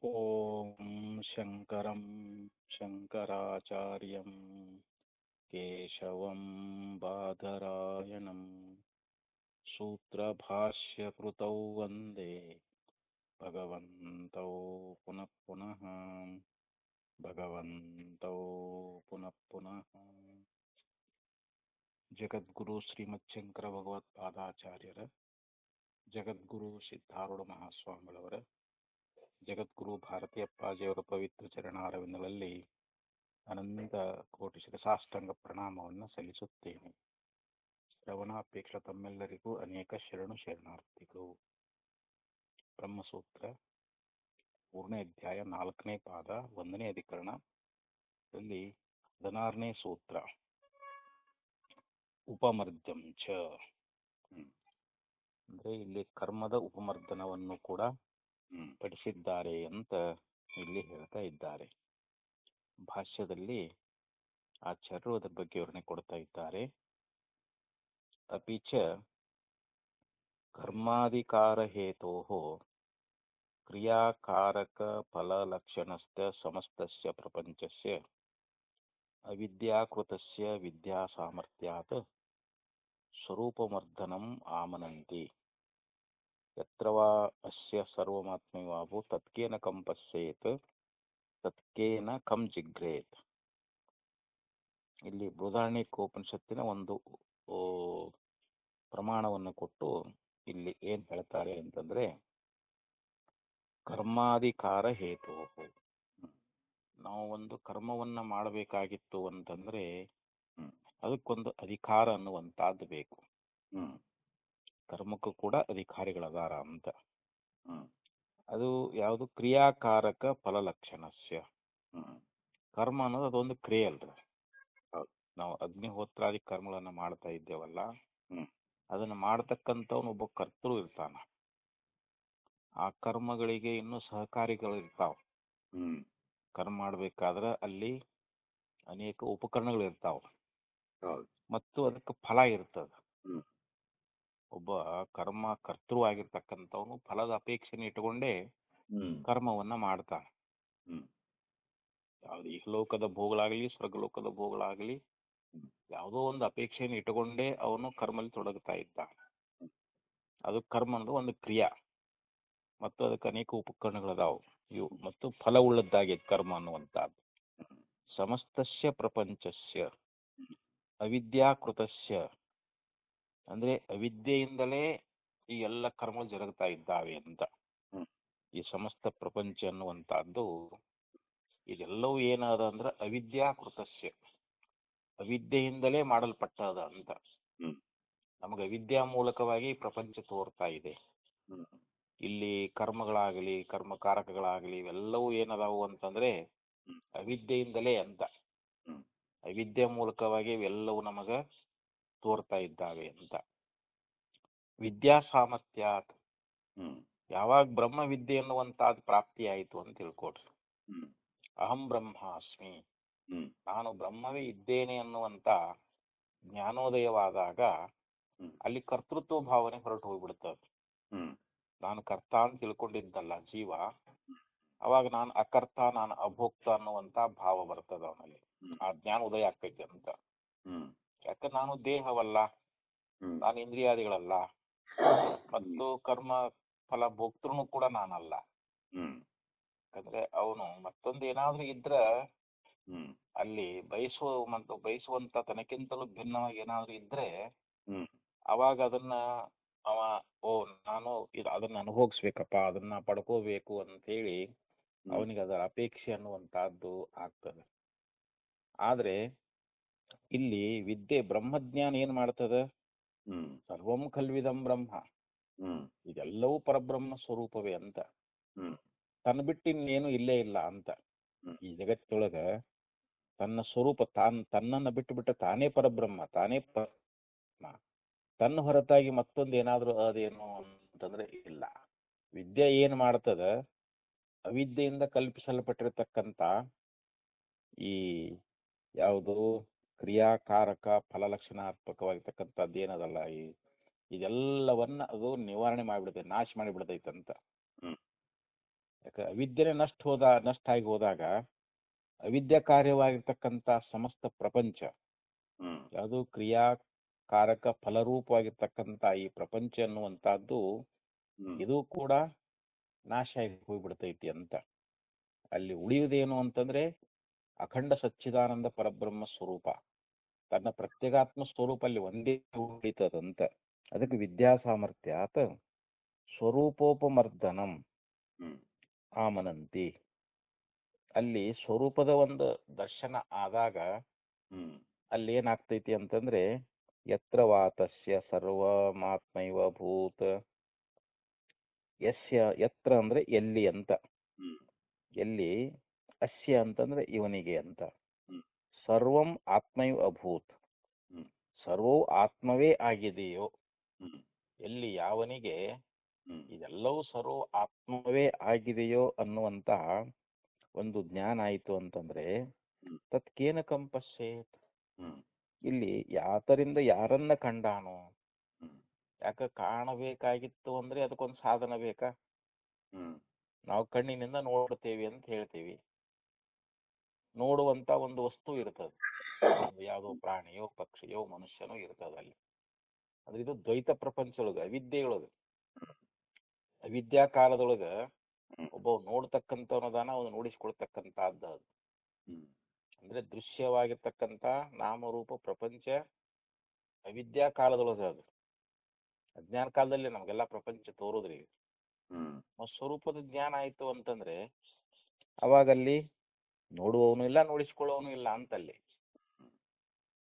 ಓಂ ಶಂಕರಂ ಶಂಕರಾಚಾರ್ಯಂ ಕೇಶವಂ ಬಾದರಾಯಣಂ ಸೂತ್ರಭಾಷ್ಯಕೃತೌ ವಂದೇ ಭಗವಂತೌ ಪುನಃ ಪುನಃ ಭಗವಂತೌ ಪುನಃ ಪುನಃ. ಜಗದ್ಗುರು ಶ್ರೀಮಚ್ಛಂಕರ ಭಗವತ್ಪಾದಾಚಾರ್ಯರ, ಜಗದ್ಗುರು ಸಿದ್ಧಾರೂಢ ಮಹಾಸ್ವಾಮಿಗಳವರ, ಜಗದ್ಗುರು ಭಾರತೀಯಪ್ಪಾಜಿಯವರ ಪವಿತ್ರ ಚರಣಾರವಿಂದಗಳಲ್ಲಿ ಅನಂತ ಕೋಟಿ ಶಿರಸಾಷ್ಟಾಂಗ ಪ್ರಣಾಮವನ್ನು ಸಲ್ಲಿಸುತ್ತೇನೆ. ಶ್ರವಣಾಪೇಕ್ಷ ತಮ್ಮೆಲ್ಲರಿಗೂ ಅನೇಕ ಶರಣಾರ್ಥಿಗಳು. ಬ್ರಹ್ಮಸೂತ್ರ 3ನೇ ಅಧ್ಯಾಯ 4ನೇ ಪಾದ 1ನೇ ಅಧಿಕರಣ ದಲ್ಲಿ 16ನೇ ಸೂತ್ರ ಉಪಮರ್ದ್ಯಂ ಚ ಅಂದ್ರೆ ಇಲ್ಲಿ ಕರ್ಮದ ಉಪಮರ್ದನವನ್ನು ಕೂಡ ಪಡಿಸಿದ್ದಾರೆ ಅಂತ ಇಲ್ಲಿ ಹೇಳ್ತಾ ಇದ್ದಾರೆ. ಭಾಷ್ಯದಲ್ಲಿ ಆಚಾರ್ಯರು ಅದರ ಬಗ್ಗೆ ವಿವರಣೆ ಕೊಡ್ತಾ ಇದ್ದಾರೆ. ಅಪಿಚ ಕರ್ಮಾಧಿಕಾರ ಹೇತೋಃ ಕ್ರಿಯಾಕಾರಕ ಫಲಲಕ್ಷಣಸ್ಯ ಸಮಸ್ತಸ್ಯ ಪ್ರಪಂಚಸ್ಯ ಅವಿದ್ಯಾಕೃತಸ್ಯ ವಿದ್ಯಾಸಾಮರ್ಥ್ಯಾತ್ ಸ್ವರೂಪಮರ್ದನಂ ಆಮನಂತಿ. ಯತ್ರ ವಾ ಅಸ್ಯ ಸರ್ವಮಾತ್ಮೈವಾಭೂ ತತ್ಕೇನ ಕಂ ಪಶ್ಯೇತ್ ತತ್ಕೇನ ಕಂ ಜಿಘ್ರೇತ್. ಇಲ್ಲಿ ಬೃಹದಾರಣ್ಯಕೋಪನಿಷತ್ತಿನ ಒಂದು ಪ್ರಮಾಣವನ್ನು ಕೊಟ್ಟು ಇಲ್ಲಿ ಏನ್ ಹೇಳ್ತಾರೆ ಅಂತಂದ್ರೆ, ಕರ್ಮಾಧಿಕಾರ ಹೇತು, ನಾವು ಒಂದು ಕರ್ಮವನ್ನ ಮಾಡಬೇಕಾಗಿತ್ತು ಅಂತಂದ್ರೆ ಅದಕ್ಕೊಂದು ಅಧಿಕಾರ ಅನ್ನುವಂತಹದ್ದು ಬೇಕು. ಕರ್ಮಕ್ಕೂ ಕೂಡ ಅಧಿಕಾರಿಗಳದಾರ ಅಂತ. ಅದು ಯಾವುದು? ಕ್ರಿಯಾಕಾರಕ ಫಲಲಕ್ಷಣಸ್ಯ. ಕರ್ಮ ಅನ್ನೋದು ಅದೊಂದು ಕ್ರಿಯೆ ಅಲ್ರಿ. ನಾವು ಅಗ್ನಿಹೋತ್ರಾದಿ ಕರ್ಮಗಳನ್ನ ಮಾಡ್ತಾ ಇದ್ದೇವಲ್ಲ, ಅದನ್ನ ಮಾಡತಕ್ಕಂಥವ್ನು ಒಬ್ಬ ಕರ್ತೃ ಇರ್ತಾನ. ಆ ಕರ್ಮಗಳಿಗೆ ಇನ್ನೂ ಸಹಕಾರಿಗಳು ಇರ್ತಾವ. ಕರ್ಮ ಮಾಡ್ಬೇಕಾದ್ರೆ ಅಲ್ಲಿ ಅನೇಕ ಉಪಕರಣಗಳು ಇರ್ತಾವ ಮತ್ತು ಅದಕ್ಕೆ ಫಲ ಇರ್ತದ. ಒಬ್ಬ ಕರ್ಮ ಕರ್ತೃ ಆಗಿರ್ತಕ್ಕಂಥವನು ಫಲದ ಅಪೇಕ್ಷೆನ ಇಟ್ಟುಕೊಂಡೇ ಕರ್ಮವನ್ನ ಮಾಡ್ತಾನೆ. ಯಾವ್ದು ಇಹಲೋಕದ ಭೋಗಗಳಾಗಲಿ ಸ್ವರ್ಗಲೋಕದ ಭೋಗಗಳಾಗಲಿ ಯಾವುದೋ ಒಂದು ಅಪೇಕ್ಷೆಯನ್ನು ಇಟ್ಟುಕೊಂಡೇ ಅವನು ಕರ್ಮಲ್ಲಿ ತೊಡಗುತ್ತಾ ಇದ್ದಾನೆ. ಅದು ಕರ್ಮ ಅನ್ನೋದು ಒಂದು ಕ್ರಿಯಾ ಮತ್ತು ಅದಕ್ಕೆ ಅನೇಕ ಉಪಕರಣಗಳದಾವು ಇವು ಮತ್ತು ಫಲ ಉಳ್ಳದ್ದಾಗೈತೆ ಕರ್ಮ ಅನ್ನುವಂಥದ್ದು. ಸಮಸ್ತಸ್ಯ ಪ್ರಪಂಚಸ್ಯ ಅವಿದ್ಯಾಕೃತಸ್ಯ ಅಂದ್ರೆ ಅವಿದ್ಯೆಯಿಂದಲೇ ಈ ಎಲ್ಲ ಕರ್ಮಗಳು ಜರುಗ್ತಾ ಇದ್ದಾವೆ ಅಂತ. ಈ ಸಮಸ್ತ ಪ್ರಪಂಚ ಅನ್ನುವಂಥದ್ದು ಇದೆಲ್ಲವೂ ಏನಾದ ಅಂದ್ರೆ ಅವಿದ್ಯಾಕೃತಸ್ಯ, ಅವಿದ್ಯೆಯಿಂದಲೇ ಮಾಡಲ್ಪಟ್ಟದ ಅಂತ. ನಮಗೆ ಅವಿದ್ಯಾ ಮೂಲಕವಾಗಿ ಪ್ರಪಂಚ ತೋರ್ತಾ ಇದೆ. ಇಲ್ಲಿ ಕರ್ಮಗಳಾಗಲಿ ಕರ್ಮಕಾರಕಗಳಾಗಲಿ ಇವೆಲ್ಲವೂ ಏನದಾವು ಅಂತಂದ್ರೆ ಅವಿದ್ಯೆಯಿಂದಲೇ ಅಂತ. ಅವಿದ್ಯೆ ಮೂಲಕವಾಗಿ ಇವೆಲ್ಲವೂ ನಮಗ ತೋರ್ತಾ ಇದ್ದಾವೆ ಅಂತ. ವಿದ್ಯಾ ಸಾಮರ್ಥ್ಯಾತ್, ಯಾವಾಗ ಬ್ರಹ್ಮ ವಿದ್ಯೆ ಅನ್ನುವಂತಾದ್ ಪ್ರಾಪ್ತಿ ಆಯಿತು ಅಂತ ತಿಳ್ಕೊಡ್ರಿ. ಅಹಂ ಬ್ರಹ್ಮಾಸ್ಮಿ, ನಾನು ಬ್ರಹ್ಮವೇ ಇದ್ದೇನೆ ಅನ್ನುವಂತ ಜ್ಞಾನೋದಯವಾದಾಗ ಅಲ್ಲಿ ಕರ್ತೃತ್ವ ಭಾವನೆ ಹೊರಟು ಹೋಗ್ಬಿಡ್ತದೆ. ನಾನು ಕರ್ತ ಅಂತ ತಿಳ್ಕೊಂಡಿದ್ದಲ್ಲ ಜೀವ, ಅವಾಗ ನಾನು ಅಕರ್ತ, ನಾನು ಅಭೋಕ್ತ ಅನ್ನುವಂತ ಭಾವ ಬರ್ತದ ಅವನಲ್ಲಿ. ಆ ಜ್ಞಾನ ಉದಯ ಆಗ್ತೈತಿ ಅಂತ. ಯಾಕೆ ನಾನು ದೇಹವಲ್ಲ, ನಾನು ಇಂದ್ರಿಯಾದಿಗಳಲ್ಲ, ಮತ್ತು ಕರ್ಮ ಫಲ ಭೋಕ್ತೃನು ಕೂಡ ನಾನಲ್ಲ. ಯಾಕಂದ್ರೆ ಅವನು ಮತ್ತೊಂದು ಏನಾದ್ರೂ ಇದ್ರ ಅಲ್ಲಿ ಬಯಸುವಂತ ತನಕ್ಕಿಂತಲೂ ಭಿನ್ನವಾಗಿ ಏನಾದ್ರೂ ಇದ್ರೆ ಅವಾಗ ಅದನ್ನ ಅವ ನಾನು ಅದನ್ನ ಅನುಭೋಗಿಸ್ಬೇಕಪ್ಪ, ಅದನ್ನ ಪಡ್ಕೋಬೇಕು ಅಂತೇಳಿ ಅವನಿಗೆ ಅದರ ಅಪೇಕ್ಷೆ ಅನ್ನುವಂತಹದ್ದು ಆಗ್ತದೆ. ಆದ್ರೆ ಇಲ್ಲಿ ವಿದ್ಯೆ ಬ್ರಹ್ಮಜ್ಞಾನ ಏನ್ ಮಾಡ್ತದ? ಸರ್ವಂ ಖಲ್ವಿದಂ ಬ್ರಹ್ಮ, ಇದೆಲ್ಲವೂ ಪರಬ್ರಹ್ಮ ಸ್ವರೂಪವೇ ಅಂತ. ತನ್ನ ಬಿಟ್ಟು ಇನ್ನೇನು ಇಲ್ಲೇ ಇಲ್ಲ ಅಂತ. ಈ ಜಗತ್ತೊಳಗ ತನ್ನ ಸ್ವರೂಪ ತನ್ನನ್ನ ಬಿಟ್ಟು ತಾನೇ ಪರಬ್ರಹ್ಮ, ತಾನೇ ತನ್ನ ಹೊರತಾಗಿ ಮತ್ತೊಂದು ಏನಾದ್ರೂ ಅದೇನು ಅಂತಂದ್ರೆ ಇಲ್ಲ. ವಿದ್ಯೆ ಏನ್ ಮಾಡ್ತದ? ಅವಿದ್ಯೆಯಿಂದ ಕಲ್ಪಿಸಲ್ಪಟ್ಟಿರತಕ್ಕಂತ ಈ ಯಾವುದು ಕ್ರಿಯಾಕಾರಕ ಫಲಲಕ್ಷಣಾತ್ಮಕವಾಗಿರ್ತಕ್ಕಂಥದ್ದು ಏನದಲ್ಲ, ಇದೆಲ್ಲವನ್ನ ಅದು ನಿವಾರಣೆ ಮಾಡಿಬಿಡುತ್ತೆ, ನಾಶ ಮಾಡಿಬಿಡ್ತೈತಂತ. ಯಾಕೆ ಅವಿದ್ಯೆನೇ ನಷ್ಟ ಆಗಿ ಹೋದಾಗ ಅವಿದ್ಯಾ ಕಾರ್ಯವಾಗಿರ್ತಕ್ಕಂಥ ಸಮಸ್ತ ಪ್ರಪಂಚ ಯಾವುದು ಕ್ರಿಯಾಕಾರಕ ಫಲರೂಪವಾಗಿರ್ತಕ್ಕಂಥ ಈ ಪ್ರಪಂಚ ಅನ್ನುವಂಥದ್ದು ಇದು ಕೂಡ ನಾಶ ಆಗಿ ಹೋಗ್ಬಿಡ್ತೈತಿ ಅಂತ. ಅಲ್ಲಿ ಉಳಿಯುವುದೇನು ಅಂತಂದ್ರೆ ಅಖಂಡ ಸಚ್ಚಿದಾನಂದ ಪರಬ್ರಹ್ಮ ಸ್ವರೂಪ, ತನ್ನ ಪ್ರತ್ಯೇಗಾತ್ಮ ಸ್ವರೂಪ ಅಲ್ಲಿ ಒಂದೇ ಉಳಿತದಂತ. ಅದಕ್ಕೆ ವಿದ್ಯಾ ಸಾಮರ್ಥ್ಯ ಆತ ಸ್ವರೂಪೋಪಮರ್ದನಂ ಆಮನಂತಿ. ಅಲ್ಲಿ ಸ್ವರೂಪದ ಒಂದು ದರ್ಶನ ಆದಾಗ ಅಲ್ಲಿ ಏನಾಗ್ತೈತಿ ಅಂತಂದ್ರೆ ಯತ್ರ ವಾತಸ್ಯ ಸರ್ವಮಾತ್ಮೈವ ಭೂತ್, ಯತ್ರ ಅಂದ್ರೆ ಎಲ್ಲಿ ಅಂತ, ಎಲ್ಲಿ ಅಸ್ಯ ಅಂತಂದ್ರೆ ಇವನಿಗೆ ಅಂತ, ಸರ್ವಂ ಆತ್ಮೈವ ಅಭೂತ್ ಸರ್ವವು ಆತ್ಮವೇ ಆಗಿದೆಯೋ, ಎಲ್ಲಿ ಯಾವನಿಗೆ ಇದೆಲ್ಲವೂ ಸರ್ವ ಆತ್ಮವೇ ಆಗಿದೆಯೋ ಅನ್ನುವಂತಹ ಒಂದು ಜ್ಞಾನ ಆಯಿತು ಅಂತಂದ್ರೆ ತತ್ಕೇನ ಕಂಪಶ್ಯೇತ್, ಇಲ್ಲಿ ಯಾತರಿಂದ ಯಾರನ್ನ ಕಂಡಾನು. ಯಾಕೆ ಕಾಣಬೇಕಾಗಿತ್ತು ಅಂದ್ರೆ ಅದಕ್ಕೊಂದು ಸಾಧನ ಬೇಕಾ? ನಾವು ಕಣ್ಣಿನಿಂದ ನೋಡ್ತೇವೆ ಅಂತ ಹೇಳ್ತೀವಿ, ನೋಡುವಂತ ಒಂದು ವಸ್ತು ಇರ್ತದೆ, ಯಾವುದೋ ಪ್ರಾಣಿಯೋ ಪಕ್ಷಿಯೋ ಮನುಷ್ಯನೋ ಇರ್ತದೆ ಅಲ್ಲಿ. ಅಂದ್ರೆ ಇದು ದ್ವೈತ ಪ್ರಪಂಚದೊಳಗೆ ಅವಿದ್ಯೆಯೊಳಗೆ, ಅವಿದ್ಯಾ ಕಾಲದೊಳಗ ಒಬ್ಬ ನೋಡ್ತಕ್ಕಂಥವನದಾನ ಅವನು ನೋಡಿಸ್ಕೊಳ್ತಕ್ಕಂಥದ್ದು. ಅದು ಅಂದ್ರೆ ದೃಶ್ಯವಾಗಿರ್ತಕ್ಕಂಥ ನಾಮರೂಪ ಪ್ರಪಂಚ ಅವಿದ್ಯಾ ಕಾಲದೊಳಗೆ, ಅದು ಅಜ್ಞಾನ ಕಾಲದಲ್ಲಿ ನಮಗೆಲ್ಲ ಪ್ರಪಂಚ ತೋರೋದ್ರಿ. ಸ್ವರೂಪದ ಜ್ಞಾನ ಆಯ್ತು ಅಂತಂದ್ರೆ ಅವಾಗಲ್ಲಿ ನೋಡುವವನು ಇಲ್ಲ ನೋಡಿಸ್ಕೊಳ್ಳೋನು ಇಲ್ಲ ಅಂತಲ್ಲಿ.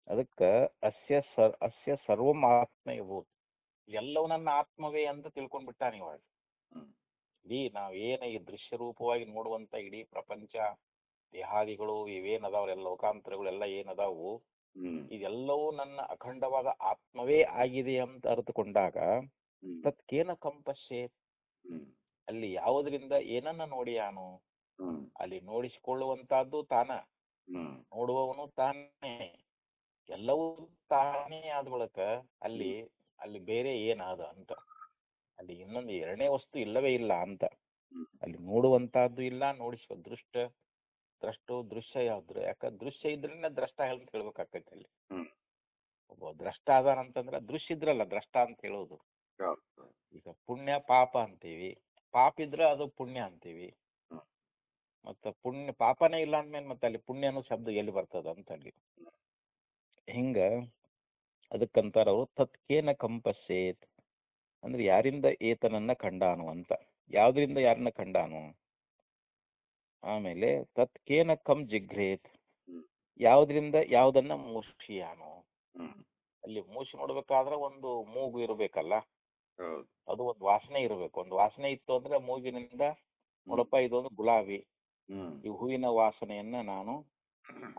ಅದಕ್ಕೆ ಅಸ್ಯ ಸರ್ವಂ ಆತ್ಮ ಇರ್ಬೋದು, ಎಲ್ಲವೂ ನನ್ನ ಆತ್ಮವೇ ಅಂತ ತಿಳ್ಕೊಂಡ್ಬಿಟ್ಟಾನ ಇವಾಗ. ಇಡೀ ನಾವೇನ ಈ ದೃಶ್ಯ ರೂಪವಾಗಿ ನೋಡುವಂತ ಇಡೀ ಪ್ರಪಂಚ ದೇಹಾದಿಗಳು ಇವೇನದಾವ್ರೆಲ್ಲ ಲೋಕಾಂತರಗಳೆಲ್ಲ ಏನದಾವು ಇದೆಲ್ಲವೂ ನನ್ನ ಅಖಂಡವಾದ ಆತ್ಮವೇ ಆಗಿದೆ ಅಂತ ಅರ್ಥಕೊಂಡಾಗ ತತ್ಕೇನ ಕಂಪಶ್ಯೇತ್, ಅಲ್ಲಿ ಯಾವುದರಿಂದ ಏನನ್ನ ನೋಡಿಯಾನು, ಅಲ್ಲಿ ನೋಡಿಸಿಕೊಳ್ಳುವಂತಹದ್ದು ತಾನ, ನೋಡುವವನು ತಾನೇ, ಎಲ್ಲವೂ ತಾನೇ ಆದ ಬಳಿಕ ಅಲ್ಲಿ ಅಲ್ಲಿ ಬೇರೆ ಏನಾದ ಅಂತ, ಅಲ್ಲಿ ಇನ್ನೊಂದು ಎರಡನೇ ವಸ್ತು ಇಲ್ಲವೇ ಇಲ್ಲ ಅಂತ. ಅಲ್ಲಿ ನೋಡುವಂತಹದ್ದು ಇಲ್ಲ, ನೋಡಿಸುವ ದೃಶ್ಯ ಯಾವ್ದು, ಯಾಕಂದ್ರೆ ದೃಶ್ಯ ಇದ್ರಿಂದ ದ್ರಷ್ಟ ಅಂತ ಹೇಳ್ಬೇಕಾಗ್ತೈತಿ. ಅಲ್ಲಿ ಒಬ್ಬ ದ್ರಷ್ಟ ಅದಾನಂತಂದ್ರೆ ದೃಶ್ಯ ಇದ್ರಲ್ಲ ದ್ರಷ್ಟ ಅಂತ ಹೇಳೋದು. ಈಗ ಪುಣ್ಯ ಪಾಪ ಅಂತೀವಿ, ಪಾಪ ಇದ್ರೆ ಅದು ಪುಣ್ಯ ಅಂತೀವಿ, ಮತ್ತ ಪುಣ್ಯ ಪಾಪನೇ ಇಲ್ಲ ಅಂದ್ಮೇಲೆ ಮತ್ತೆ ಅಲ್ಲಿ ಪುಣ್ಯ ಅನ್ನೋ ಶಬ್ದ ಎಲ್ಲಿ ಬರ್ತದ ಅಂತ ಅಲ್ಲಿ. ಹಿಂಗ ಅದಕ್ಕಂತಾರ ಅವರು ತತ್ಕೇನ ಕಂಪಸ್ಸೇತ್, ಅಂದ್ರೆ ಯಾರಿಂದ ಏತನನ್ನ ಕಂಡಾನು ಅಂತ, ಯಾವ್ದ್ರಿಂದ ಯಾರನ್ನ ಕಂಡಾನು. ಆಮೇಲೆ ತತ್ಕೇನ ಕಂ ಜಿಘ್ರೇತ್, ಯಾವ್ದ್ರಿಂದ ಯಾವ್ದನ್ನ ಮೂಷಿಯಾನು. ಅಲ್ಲಿ ಮೂಸಿ ನೋಡ್ಬೇಕಾದ್ರೆ ಒಂದು ಮೂಗು ಇರಬೇಕಲ್ಲ, ಅದು ಒಂದು ವಾಸನೆ ಇರಬೇಕು. ಒಂದು ವಾಸನೆ ಇತ್ತು ಅಂದ್ರೆ ಮೂಗಿನಿಂದ ನೋಡಪ್ಪ ಇದೊಂದು ಗುಲಾಬಿ, ಈ ಹೂವಿನ ವಾಸನೆಯನ್ನ ನಾನು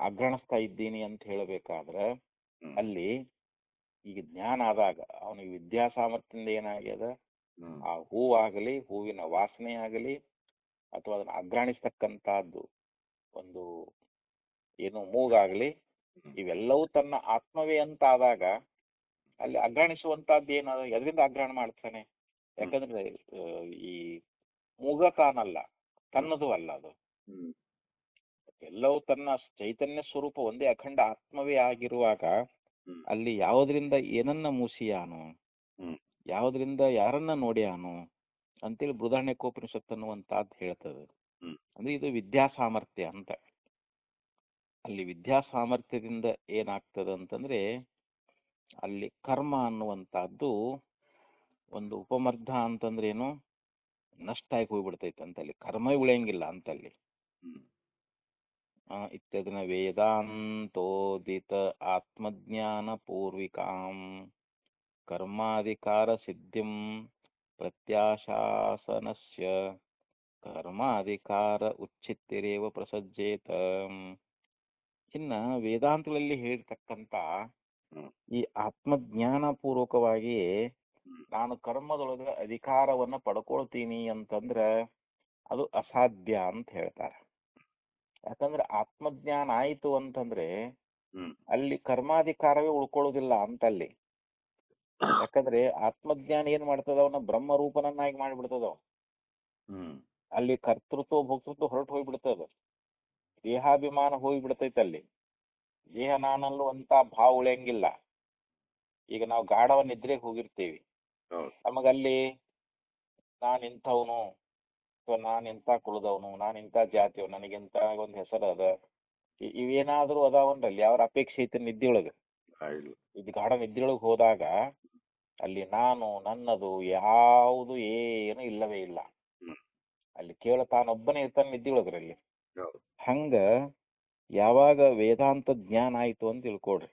ಅಗ್ರಣಿಸ್ತಾ ಇದ್ದೀನಿ ಅಂತ ಹೇಳಬೇಕಾದ್ರೆ ಅಲ್ಲಿ ಈಗ ಜ್ಞಾನ ಆದಾಗ ಅವನಿಗೆ ವಿದ್ಯಾ ಸಾಮರ್ಥ್ಯದಿಂದ ಏನಾಗ್ಯದ, ಆ ಹೂವಾಗಲಿ ಹೂವಿನ ವಾಸನೆ ಆಗಲಿ ಅಥವಾ ಅದನ್ನ ಅಗ್ರಾಣಿಸ್ತಕ್ಕಂಥದ್ದು ಒಂದು ಏನು ಮೂಗಾಗ್ಲಿ ಇವೆಲ್ಲವೂ ತನ್ನ ಆತ್ಮವೇ ಅಂತ ಆದಾಗ ಅಲ್ಲಿ ಅಗ್ರಾಣಿಸುವಂತಹದ್ದು ಏನದ, ಎದರಿಂದ ಅಗ್ರಹಣ ಮಾಡ್ತಾನೆ. ಯಾಕಂದ್ರೆ ಈ ಮೂಗ ತಾನಲ್ಲ, ತನ್ನದು ಅಲ್ಲ, ಅದು ಎಲ್ಲವೂ ತನ್ನ ಚೈತನ್ಯ ಸ್ವರೂಪ ಒಂದೇ ಅಖಂಡ ಆತ್ಮವೇ ಆಗಿರುವಾಗ ಅಲ್ಲಿ ಯಾವುದರಿಂದ ಏನನ್ನ ಮೂಸಿಯಾನು, ಯಾವುದರಿಂದ ಯಾರನ್ನ ನೋಡ್ಯಾನು ಅಂತೇಳಿ ಬೃಹದಾರಣ್ಯಕೋಪನಿಷತ್ತು ಅನ್ನುವಂತಹದ್ದು ಹೇಳ್ತದೆ. ಅಂದ್ರೆ ಇದು ವಿದ್ಯಾ ಸಾಮರ್ಥ್ಯ ಅಂತ. ಅಲ್ಲಿ ವಿದ್ಯಾ ಸಾಮರ್ಥ್ಯದಿಂದ ಏನಾಗ್ತದೆ ಅಂತಂದ್ರೆ ಅಲ್ಲಿ ಕರ್ಮ ಅನ್ನುವಂತಹದ್ದು ಒಂದು ಉಪಮರ್ಧ ಅಂತಂದ್ರೆ ಏನು, ನಷ್ಟ ಆಗಿ ಹೋಗ್ಬಿಡ್ತೈತೆ ಅಂತ. ಅಲ್ಲಿ ಕರ್ಮ ಉಳಿಯಂಗಿಲ್ಲ ಅಂತಲ್ಲಿ. ಇತ್ಯದಿನ ವೇದಾಂತೋದಿತ ಆತ್ಮಜ್ಞಾನ ಪೂರ್ವಿಕಾಂ ಕರ್ಮಾಧಿಕಾರ ಸಿದ್ಧಿಂ ಪ್ರತ್ಯಾಶಾಸನಸ್ಯ ಕರ್ಮಾಧಿಕಾರ ಉಚ್ಛಿತ್ತಿರೇವ ಪ್ರಸಜ್ಜೇತ. ಇನ್ನ ವೇದಾಂತಗಳಲ್ಲಿ ಹೇಳಿರ್ತಕ್ಕಂಥ ಈ ಆತ್ಮಜ್ಞಾನ ಪೂರ್ವಕವಾಗಿ ನಾನು ಕರ್ಮದೊಳಗೆ ಅಧಿಕಾರವನ್ನ ಪಡ್ಕೊಳ್ತೀನಿ ಅಂತಂದ್ರೆ ಅದು ಅಸಾಧ್ಯ ಅಂತ ಹೇಳ್ತಾರೆ. ಯಾಕಂದ್ರೆ ಆತ್ಮಜ್ಞಾನ ಆಯಿತು ಅಂತಂದ್ರೆ ಅಲ್ಲಿ ಕರ್ಮಾಧಿಕಾರವೇ ಉಳ್ಕೊಳ್ಳೋದಿಲ್ಲ ಅಂತ ಅಲ್ಲಿ. ಯಾಕಂದ್ರೆ ಆತ್ಮಜ್ಞಾನ ಏನ್ ಮಾಡ್ತದ, ಅವನ ಬ್ರಹ್ಮ ರೂಪನನ್ನಾಗಿ ಮಾಡಿಬಿಡ್ತದ. ಅಲ್ಲಿ ಕರ್ತೃತ್ವ ಭೋಕ್ತೃತ್ವ ಹೊರಟು ಹೋಗ್ಬಿಡ್ತದ, ದೇಹಾಭಿಮಾನ ಹೋಗ್ಬಿಡ್ತೈತೆ ಅಲ್ಲಿ, ದೇಹ ನಾನಲ್ಲುವಂತ ಭಾವ ಉಳಿಯಂಗಿಲ್ಲ. ಈಗ ನಾವು ಗಾಢವ ನಿದ್ರೆಗೆ ಹೋಗಿರ್ತೀವಿ, ನಮಗಲ್ಲಿ ನಾನು ಇಂಥವನು ಅಥವಾ ನಾನು ಇಂಥ ಕುಲದವನು, ನಾನು ಇಂಥ ಜಾತಿಯವನು, ನನಗಿಂತ ಒಂದು ಹೆಸರು ಅದ, ಇವೇನಾದ್ರೂ ಅದಾವನ್ರಲ್ಲಿ ಅವ್ರ ಅಪೇಕ್ಷೆ ಐತೆ ನಿದ್ದೆಯೊಳಗೆ. ಇದು ಗಾಢ ನಿದ್ದೆಯೊಳಗೆ ಹೋದಾಗ ಅಲ್ಲಿ ನಾನು ನನ್ನದು ಯಾವುದು ಏನು ಇಲ್ಲವೇ ಇಲ್ಲ. ಅಲ್ಲಿ ಕೇವಲ ತಾನೊಬ್ಬನೇ ಇರ್ತಾನೆ ನಿದ್ದೆಯೊಳಗ್ರಲ್ಲಿ. ಹಂಗ ಯಾವಾಗ ವೇದಾಂತ ಜ್ಞಾನ ಆಯ್ತು ಅಂತ ತಿಳ್ಕೊಡ್ರಿ,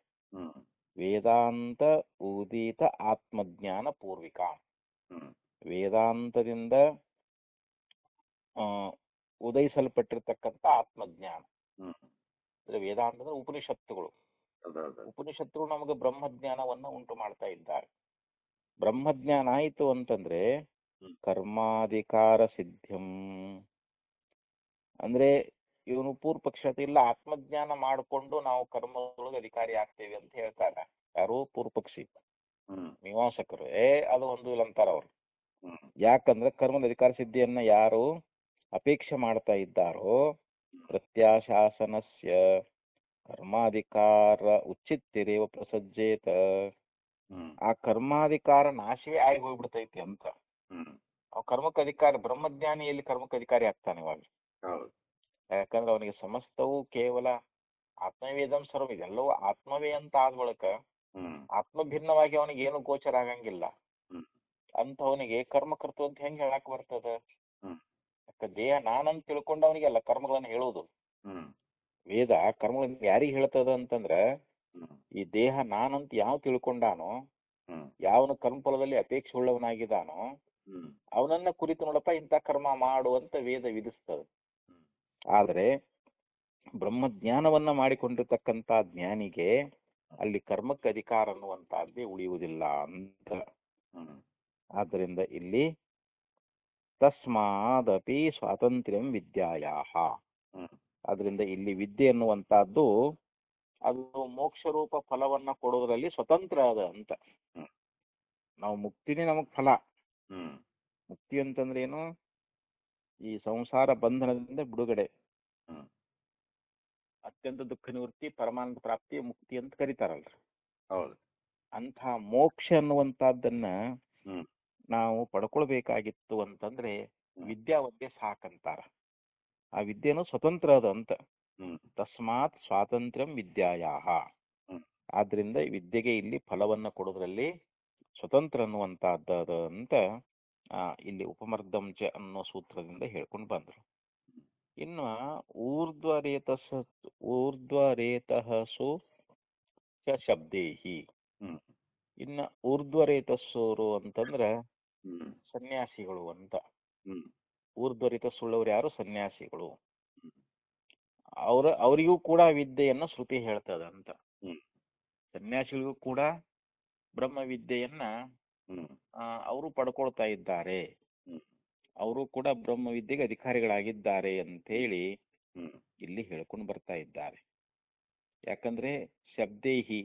ವೇದಾಂತ ಉದಿತ ಆತ್ಮಜ್ಞಾನ ಪೂರ್ವಿಕ, ವೇದಾಂತದಿಂದ ಉದಯಿಸಲ್ಪಟ್ಟಿರ್ತಕ್ಕಂಥ ಆತ್ಮಜ್ಞಾನ. ಅಂದ್ರೆ ವೇದಾಂತ ಅಂದ್ರೆ ಉಪನಿಷತ್ತುಗಳು. ಉಪನಿಷತ್ತುಗಳು ನಮಗೆ ಬ್ರಹ್ಮಜ್ಞಾನವನ್ನ ಉಂಟು ಮಾಡ್ತಾ ಇದ್ದಾರೆ. ಬ್ರಹ್ಮಜ್ಞಾನ ಆಯಿತು ಅಂತಂದ್ರೆ ಕರ್ಮಾಧಿಕಾರ ಸಿದ್ಧಂ, ಅಂದ್ರೆ ಇವನು ಪೂರ್ವ ಪಕ್ಷತೆ ಇಲ್ಲ, ಆತ್ಮಜ್ಞಾನ ಮಾಡಿಕೊಂಡು ನಾವು ಕರ್ಮದೊಳಗೆ ಅಧಿಕಾರಿ ಆಗ್ತೇವೆ ಅಂತ ಹೇಳ್ತಾರೆ. ಯಾರು? ಪೂರ್ವ ಪಕ್ಷಿ ಮೀಮಾಂಸಕರು. ಅದು ಒಂದು ಇಲ್ಲ ಅಂತಾರ ಅವ್ರು. ಯಾಕಂದ್ರೆ ಕರ್ಮದ ಅಧಿಕಾರ ಸಿದ್ಧಿಯನ್ನ ಯಾರು ಅಪೇಕ್ಷೆ ಮಾಡ್ತಾ ಇದ್ದಾರೋ ಪ್ರತ್ಯಾಶಾಸನಸ್ಯ ಕರ್ಮಾಧಿಕಾರ ಉಚ್ಚಿತ್ತಿರೇವ ಪ್ರಸಜ್ಜೇತ, ಆ ಕರ್ಮಾಧಿಕಾರ ನಾಶವೇ ಆಗಿ ಹೋಗ್ಬಿಡ್ತೈತಿ ಅಂತ. ಅವ್ ಕರ್ಮಕ್ಕೆ ಅಧಿಕಾರ, ಬ್ರಹ್ಮಜ್ಞಾನಿಯಲ್ಲಿ ಕರ್ಮಕ್ಕೆ ಅಧಿಕಾರಿ ಆಗ್ತಾನೆ ಇವಾಗ. ಯಾಕಂದ್ರೆ ಅವನಿಗೆ ಸಮಸ್ತವು ಕೇವಲ ಆತ್ಮವೇದಂ ಸರ್ವ, ಇದೆಲ್ಲವೂ ಆತ್ಮವೇ ಅಂತ ಆದ ಬಳಿಕ ಆತ್ಮ ಭಿನ್ನವಾಗಿ ಅವನಿಗೆ ಏನು ಗೋಚರ ಆಗಂಗಿಲ್ಲ. ಅಂತವನಿಗೆ ಕರ್ಮಕರ್ತು ಅಂತ ಹೆಂಗ್ ಹೇಳಕ್ ಬರ್ತದ? ಯಾಕ ದೇಹ ನಾನಂತ ತಿಳ್ಕೊಂಡು ಅವನಿಗೆಲ್ಲ ಕರ್ಮಗಳನ್ನು ಹೇಳುವುದು. ವೇದ ಕರ್ಮಗಳನ್ನು ಯಾರಿಗೆ ಹೇಳ್ತದ ಅಂತಂದ್ರ, ಈ ದೇಹ ನಾನಂತ ಯಾವ ತಿಳ್ಕೊಂಡಾನೋ, ಯಾವನ ಕರ್ಮಫಲದಲ್ಲಿ ಅಪೇಕ್ಷೆ ಉಳ್ಳವನಾಗಿದ್ದಾನೋ ಅವನನ್ನ ಕುರಿತು ನೋಡಪ್ಪ ಇಂಥ ಕರ್ಮ ಮಾಡುವಂತ ವೇದ ವಿಧಿಸ್ತದ. ಆದರೆ ಬ್ರಹ್ಮಜ್ಞಾನವನ್ನ ಮಾಡಿಕೊಂಡಿರ್ತಕ್ಕಂಥ ಜ್ಞಾನಿಗೆ ಅಲ್ಲಿ ಕರ್ಮಕ್ಕೆ ಅಧಿಕಾರ ಅನ್ನುವಂತಹದ್ದೇ ಉಳಿಯುವುದಿಲ್ಲ ಅಂತ. ಆದ್ದರಿಂದ ಇಲ್ಲಿ ತಸ್ಮಾದಪಿ ಸ್ವಾತಂತ್ರ್ಯಂ ವಿದ್ಯಾಯಾಹ, ಅದರಿಂದ ಇಲ್ಲಿ ವಿದ್ಯೆ ಅನ್ನುವಂತಹದ್ದು ಅದು ಮೋಕ್ಷ ರೂಪ ಫಲವನ್ನ ಕೊಡೋದ್ರಲ್ಲಿ ಸ್ವತಂತ್ರ ಅದ ಅಂತ. ನಾವು ಮುಕ್ತಿನೇ ನಮಗ್ ಫಲ. ಮುಕ್ತಿ ಅಂತಂದ್ರೆ ಏನು? ಈ ಸಂಸಾರ ಬಂಧನದಿಂದ ಬಿಡುಗಡೆ, ಅತ್ಯಂತ ದುಃಖ ನಿವೃತ್ತಿ, ಪರಮಾನಂದ ಪ್ರಾಪ್ತಿ, ಮುಕ್ತಿ ಅಂತ ಕರೀತಾರಲ್ರಿ. ಅಂಥ ಮೋಕ್ಷ ಅನ್ನುವಂತಹದ್ದನ್ನ ನಾವು ಪಡ್ಕೊಳ್ಬೇಕಾಗಿತ್ತು ಅಂತಂದ್ರೆ ವಿದ್ಯಾವಂತೆ ಸಾಕಂತಾರ. ಆ ವಿದ್ಯೆನೂ ಸ್ವತಂತ್ರ ಅದ ಅಂತ. ತಸ್ಮಾತ್ ಸ್ವಾತಂತ್ರ್ಯಂ ವಿದ್ಯಾಯಾಹ, ಆದ್ರಿಂದ ವಿದ್ಯೆಗೆ ಇಲ್ಲಿ ಫಲವನ್ನ ಕೊಡೋದ್ರಲ್ಲಿ ಸ್ವತಂತ್ರ ಅನ್ನುವಂತಹದ್ದು ಅಂತ ಇಲ್ಲಿ ಉಪಮರ್ದಂಚ ಅನ್ನೋ ಸೂತ್ರದಿಂದ ಹೇಳ್ಕೊಂಡು ಬಂದ್ರು. ಇನ್ನು ಊರ್ಧ್ವರೇತಸು ಶಬ್ದೇಹಿ, ಇನ್ನ ಊರ್ಧ್ವರೇತಸ್ಸೋರು ಅಂತಂದ್ರ ಸನ್ಯಾಸಿಗಳು ಅಂತ. ಊರ್ಧ್ವರೇತಸ್ಸುಳ್ಳವ್ರು ಯಾರು? ಸನ್ಯಾಸಿಗಳು. ಅವರಿಗೂ ಕೂಡ ವಿದ್ಯೆಯನ್ನ ಶ್ರುತಿ ಹೇಳ್ತದ ಅಂತ. ಸನ್ಯಾಸಿಗಳಿಗೂ ಕೂಡ ಬ್ರಹ್ಮ ವಿದ್ಯೆಯನ್ನ ಅವರು ಪಡ್ಕೊಳ್ತಾ ಇದ್ದಾರೆ, ಅವರು ಕೂಡ ಬ್ರಹ್ಮ ವಿದ್ಯೆಗೆ ಅಧಿಕಾರಿಗಳಾಗಿದ್ದಾರೆ ಅಂತೇಳಿ ಇಲ್ಲಿ ಹೇಳ್ಕೊಂಡು ಬರ್ತಾ ಇದ್ದಾರೆ. ಯಾಕಂದ್ರೆ ಶಬ್ದೇಹಿ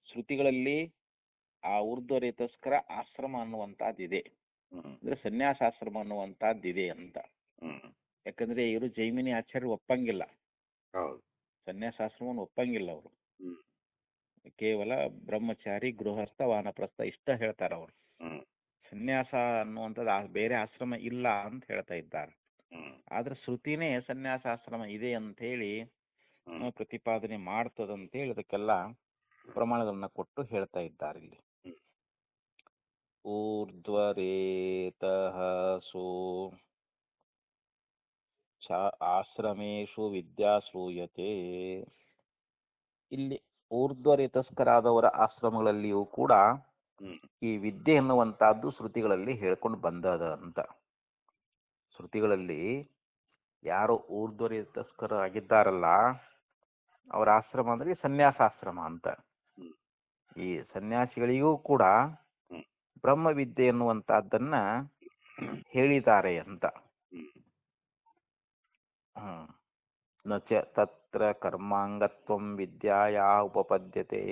ಶ್ರುತಿಗಳಲ್ಲಿ ಆ ಊರ್ಧ್ವರೇತಸ್ಕರ ಆಶ್ರಮ ಅನ್ನುವಂತಹದ್ದಿದೆ, ಅಂದ್ರೆ ಸನ್ಯಾಸಾಶ್ರಮ ಅನ್ನುವಂತಹದ್ದಿದೆ ಅಂತ. ಯಾಕಂದ್ರೆ ಇವರು ಜೈಮಿನಿ ಆಚಾರ್ಯರು ಒಪ್ಪಂಗಿಲ್ಲ, ಸನ್ಯಾಸಾಶ್ರಮವನ್ನು ಒಪ್ಪಂಗಿಲ್ಲ ಅವರು. ಕೇವಲ ಬ್ರಹ್ಮಚಾರಿ, ಗೃಹಸ್ಥ, ವಾನಪ್ರಸ್ಥ ಇಷ್ಟ ಹೇಳ್ತಾರ ಅವರು. ಸನ್ಯಾಸ ಅನ್ನುವಂಥದ್ದು ಬೇರೆ ಆಶ್ರಮ ಇಲ್ಲ ಅಂತ ಹೇಳ್ತಾ ಇದ್ದಾರೆ. ಆದ್ರೆ ಶ್ರುತಿನೇ ಸನ್ಯಾಸಾಶ್ರಮ ಇದೆ ಅಂತ ಹೇಳಿ ಪ್ರತಿಪಾದನೆ ಮಾಡ್ತದಂತೇಳಿ ಅದಕ್ಕೆಲ್ಲ ಪ್ರಮಾಣಗಳನ್ನ ಕೊಟ್ಟು ಹೇಳ್ತಾ ಇದ್ದಾರೆ ಇಲ್ಲಿ. ಊರ್ಧ್ವರೇತಸು ಆಶ್ರಮೇಶು ವಿದ್ಯಾ ಶ್ರೂಯತೆ, ಇಲ್ಲಿ ಊರ್ಧ್ವರೇತಸ್ಕರಾದವರ ಆಶ್ರಮಗಳಲ್ಲಿಯೂ ಕೂಡ ಈ ವಿದ್ಯೆ ಎನ್ನುವಂತಹದ್ದು ಶ್ರುತಿಗಳಲ್ಲಿ ಹೇಳ್ಕೊಂಡು ಬಂದದ ಅಂತ. ಶ್ರುತಿಗಳಲ್ಲಿ ಯಾರು ಊರ್ಧ್ವರೇತಸ್ಕರ ಆಗಿದ್ದಾರಲ್ಲ ಅವರ ಆಶ್ರಮ ಅಂದ್ರೆ ಸನ್ಯಾಸಾಶ್ರಮ ಅಂತ. ಈ ಸನ್ಯಾಸಿಗಳಿಗೂ ಕೂಡ ಬ್ರಹ್ಮವಿದ್ಯೆ ಎನ್ನುವಂತಹದ್ದನ್ನ ಹೇಳಿದ್ದಾರೆ ಅಂತ. ನಚ ತತ್ರ ಕರ್ಮಾಂಗತ್ವಂ ವಿದ್ಯಾಯ ಉಪಪದ್ಯತೆ,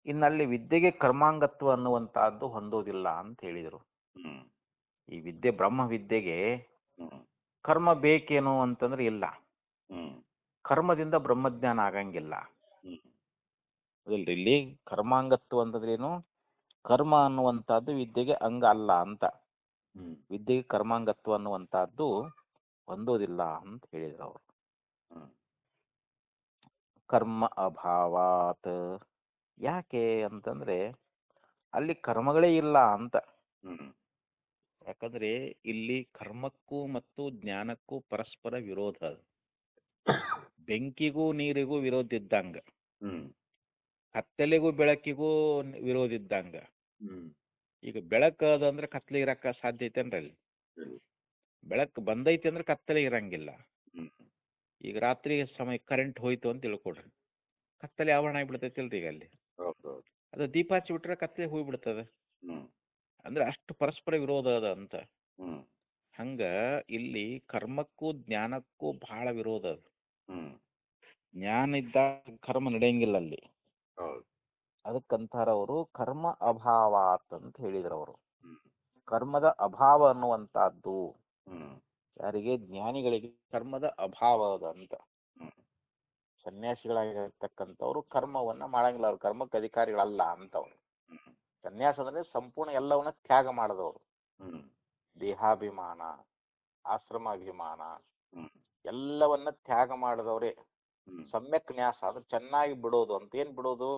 ಇನ್ನಲ್ಲಿ ವಿದ್ಯೆಗೆ ಕರ್ಮಾಂಗತ್ವ ಅನ್ನುವಂತಹದ್ದು ಹೊಂದೋದಿಲ್ಲ ಅಂತ ಹೇಳಿದರು. ಈ ವಿದ್ಯೆ ಬ್ರಹ್ಮ ವಿದ್ಯೆಗೆ ಹ್ಮ್ ಕರ್ಮ ಬೇಕೇನು ಅಂತಂದ್ರೆ ಇಲ್ಲ. ಹ್ಮ್ ಕರ್ಮದಿಂದ ಬ್ರಹ್ಮಜ್ಞಾನ ಆಗಂಗಿಲ್ಲ. ಹ್ಮ್ ಅದಲ್ರಿ ಇಲ್ಲಿ ಕರ್ಮಾಂಗತ್ವ ಅಂತಂದ್ರೇನು? ಕರ್ಮ ಅನ್ನುವಂಥದ್ದು ವಿದ್ಯೆಗೆ ಅಂಗ ಅಲ್ಲ ಅಂತ. ಹ್ಮ್ ವಿದ್ಯೆಗೆ ಕರ್ಮಾಂಗತ್ವ ಅನ್ನುವಂಥದ್ದು ಹೊಂದೋದಿಲ್ಲ ಅಂತ ಹೇಳಿದ್ರು ಅವರು. ಹ್ಮ್ ಕರ್ಮ ಅಭಾವಾತ್. ಯಾಕೆ ಅಂತಂದ್ರೆ ಅಲ್ಲಿ ಕರ್ಮಗಳೇ ಇಲ್ಲ ಅಂತ. ಹ್ಮ್ ಯಾಕಂದ್ರೆ ಇಲ್ಲಿ ಕರ್ಮಕ್ಕೂ ಮತ್ತು ಜ್ಞಾನಕ್ಕೂ ಪರಸ್ಪರ ವಿರೋಧ ಅದು. ಬೆಂಕಿಗೂ ನೀರಿಗೂ ವಿರೋಧ ಇದ್ದಂಗ, ಹ್ಮ್ ಕತ್ತಲೆಗೂ ಬೆಳಕಿಗೂ ವಿರೋಧ ಇದ್ದಂಗ. ಹ್ಮ್ ಈಗ ಬೆಳಕು ಅದಂದ್ರೆ ಕತ್ತಲೆ ಇರಕ್ಕ ಸಾಧ್ಯ ಐತೇನ್ರಿ ಅಲ್ಲಿ? ಇಲ್ಲ. ಬೆಳಕು ಬಂದೈತಿ ಅಂದ್ರೆ ಕತ್ತಲೆ ಇರಂಗಿಲ್ಲ. ಹ್ಮ್ ಈಗ ರಾತ್ರಿ ಸಮಯ ಕರೆಂಟ್ ಹೋಯ್ತು ಅಂತ ತಿಳ್ಕೊಡ್ರಿ, ಕತ್ತಲೆ ಆವರಣ ಆಗಿಬಿಡ್ತೈತಿಲ್ರಿ ಈಗ ಅಲ್ಲಿ. ಹೌದೌದು. ಅದು ದೀಪ ಹಚ್ಚಿಬಿಟ್ರೆ ಕತ್ತಲೆ ಹೋಗ್ಬಿಡ್ತದೆ. ಹ್ಮ್ ಅಂದ್ರೆ ಅಷ್ಟು ಪರಸ್ಪರ ವಿರೋಧ ಅದ ಅಂತ. ಹ್ಮ್ ಹಂಗ ಇಲ್ಲಿ ಕರ್ಮಕ್ಕೂ ಜ್ಞಾನಕ್ಕೂ ಬಹಳ ವಿರೋಧ ಅದು. ಹ್ಮ್ ಜ್ಞಾನ ಇದ್ದಾಗ ಕರ್ಮ ನಡೆಯಂಗಿಲ್ಲ ಅಲ್ಲಿ. ಹೌದು. ಅದಕ್ಕಂತಾರ ಅವರು ಕರ್ಮ ಅಭಾವಾತ್ ಅಂತ ಹೇಳಿದ್ರು ಅವರು. ಹ್ಮ್ ಕರ್ಮದ ಅಭಾವ ಅನ್ನುವಂತಹದ್ದು ಹ್ಮ್ ಯಾರಿಗೆ? ಜ್ಞಾನಿಗಳಿಗೆ ಕರ್ಮದ ಅಭಾವ ಅದ ಅಂತ. ಹ್ಮ್ ಸನ್ಯಾಸಿಗಳಾಗಿರ್ತಕ್ಕಂಥವ್ರು ಕರ್ಮವನ್ನ ಮಾಡಂಗಿಲ್ಲ, ಅವ್ರು ಕರ್ಮಕ್ಕೆ ಅಧಿಕಾರಿಗಳಲ್ಲ ಅಂತವ್ರು. ಹ್ಮ್ ಸನ್ಯಾಸ ಅಂದ್ರೆ ಸಂಪೂರ್ಣ ಎಲ್ಲವನ್ನ ತ್ಯಾಗ ಮಾಡಿದವರು. ಹ್ಮ್ ದೇಹಾಭಿಮಾನ, ಆಶ್ರಮಾಭಿಮಾನ ಹ್ಮ್ ಎಲ್ಲವನ್ನ ತ್ಯಾಗ ಮಾಡಿದವರೇ ಹ್ಮ್ ಸಮ್ಯಕ್ ನ್ಯಾಸ. ಅದು ಚೆನ್ನಾಗಿ ಬಿಡೋದು ಅಂತ. ಏನ್ ಬಿಡೋದು?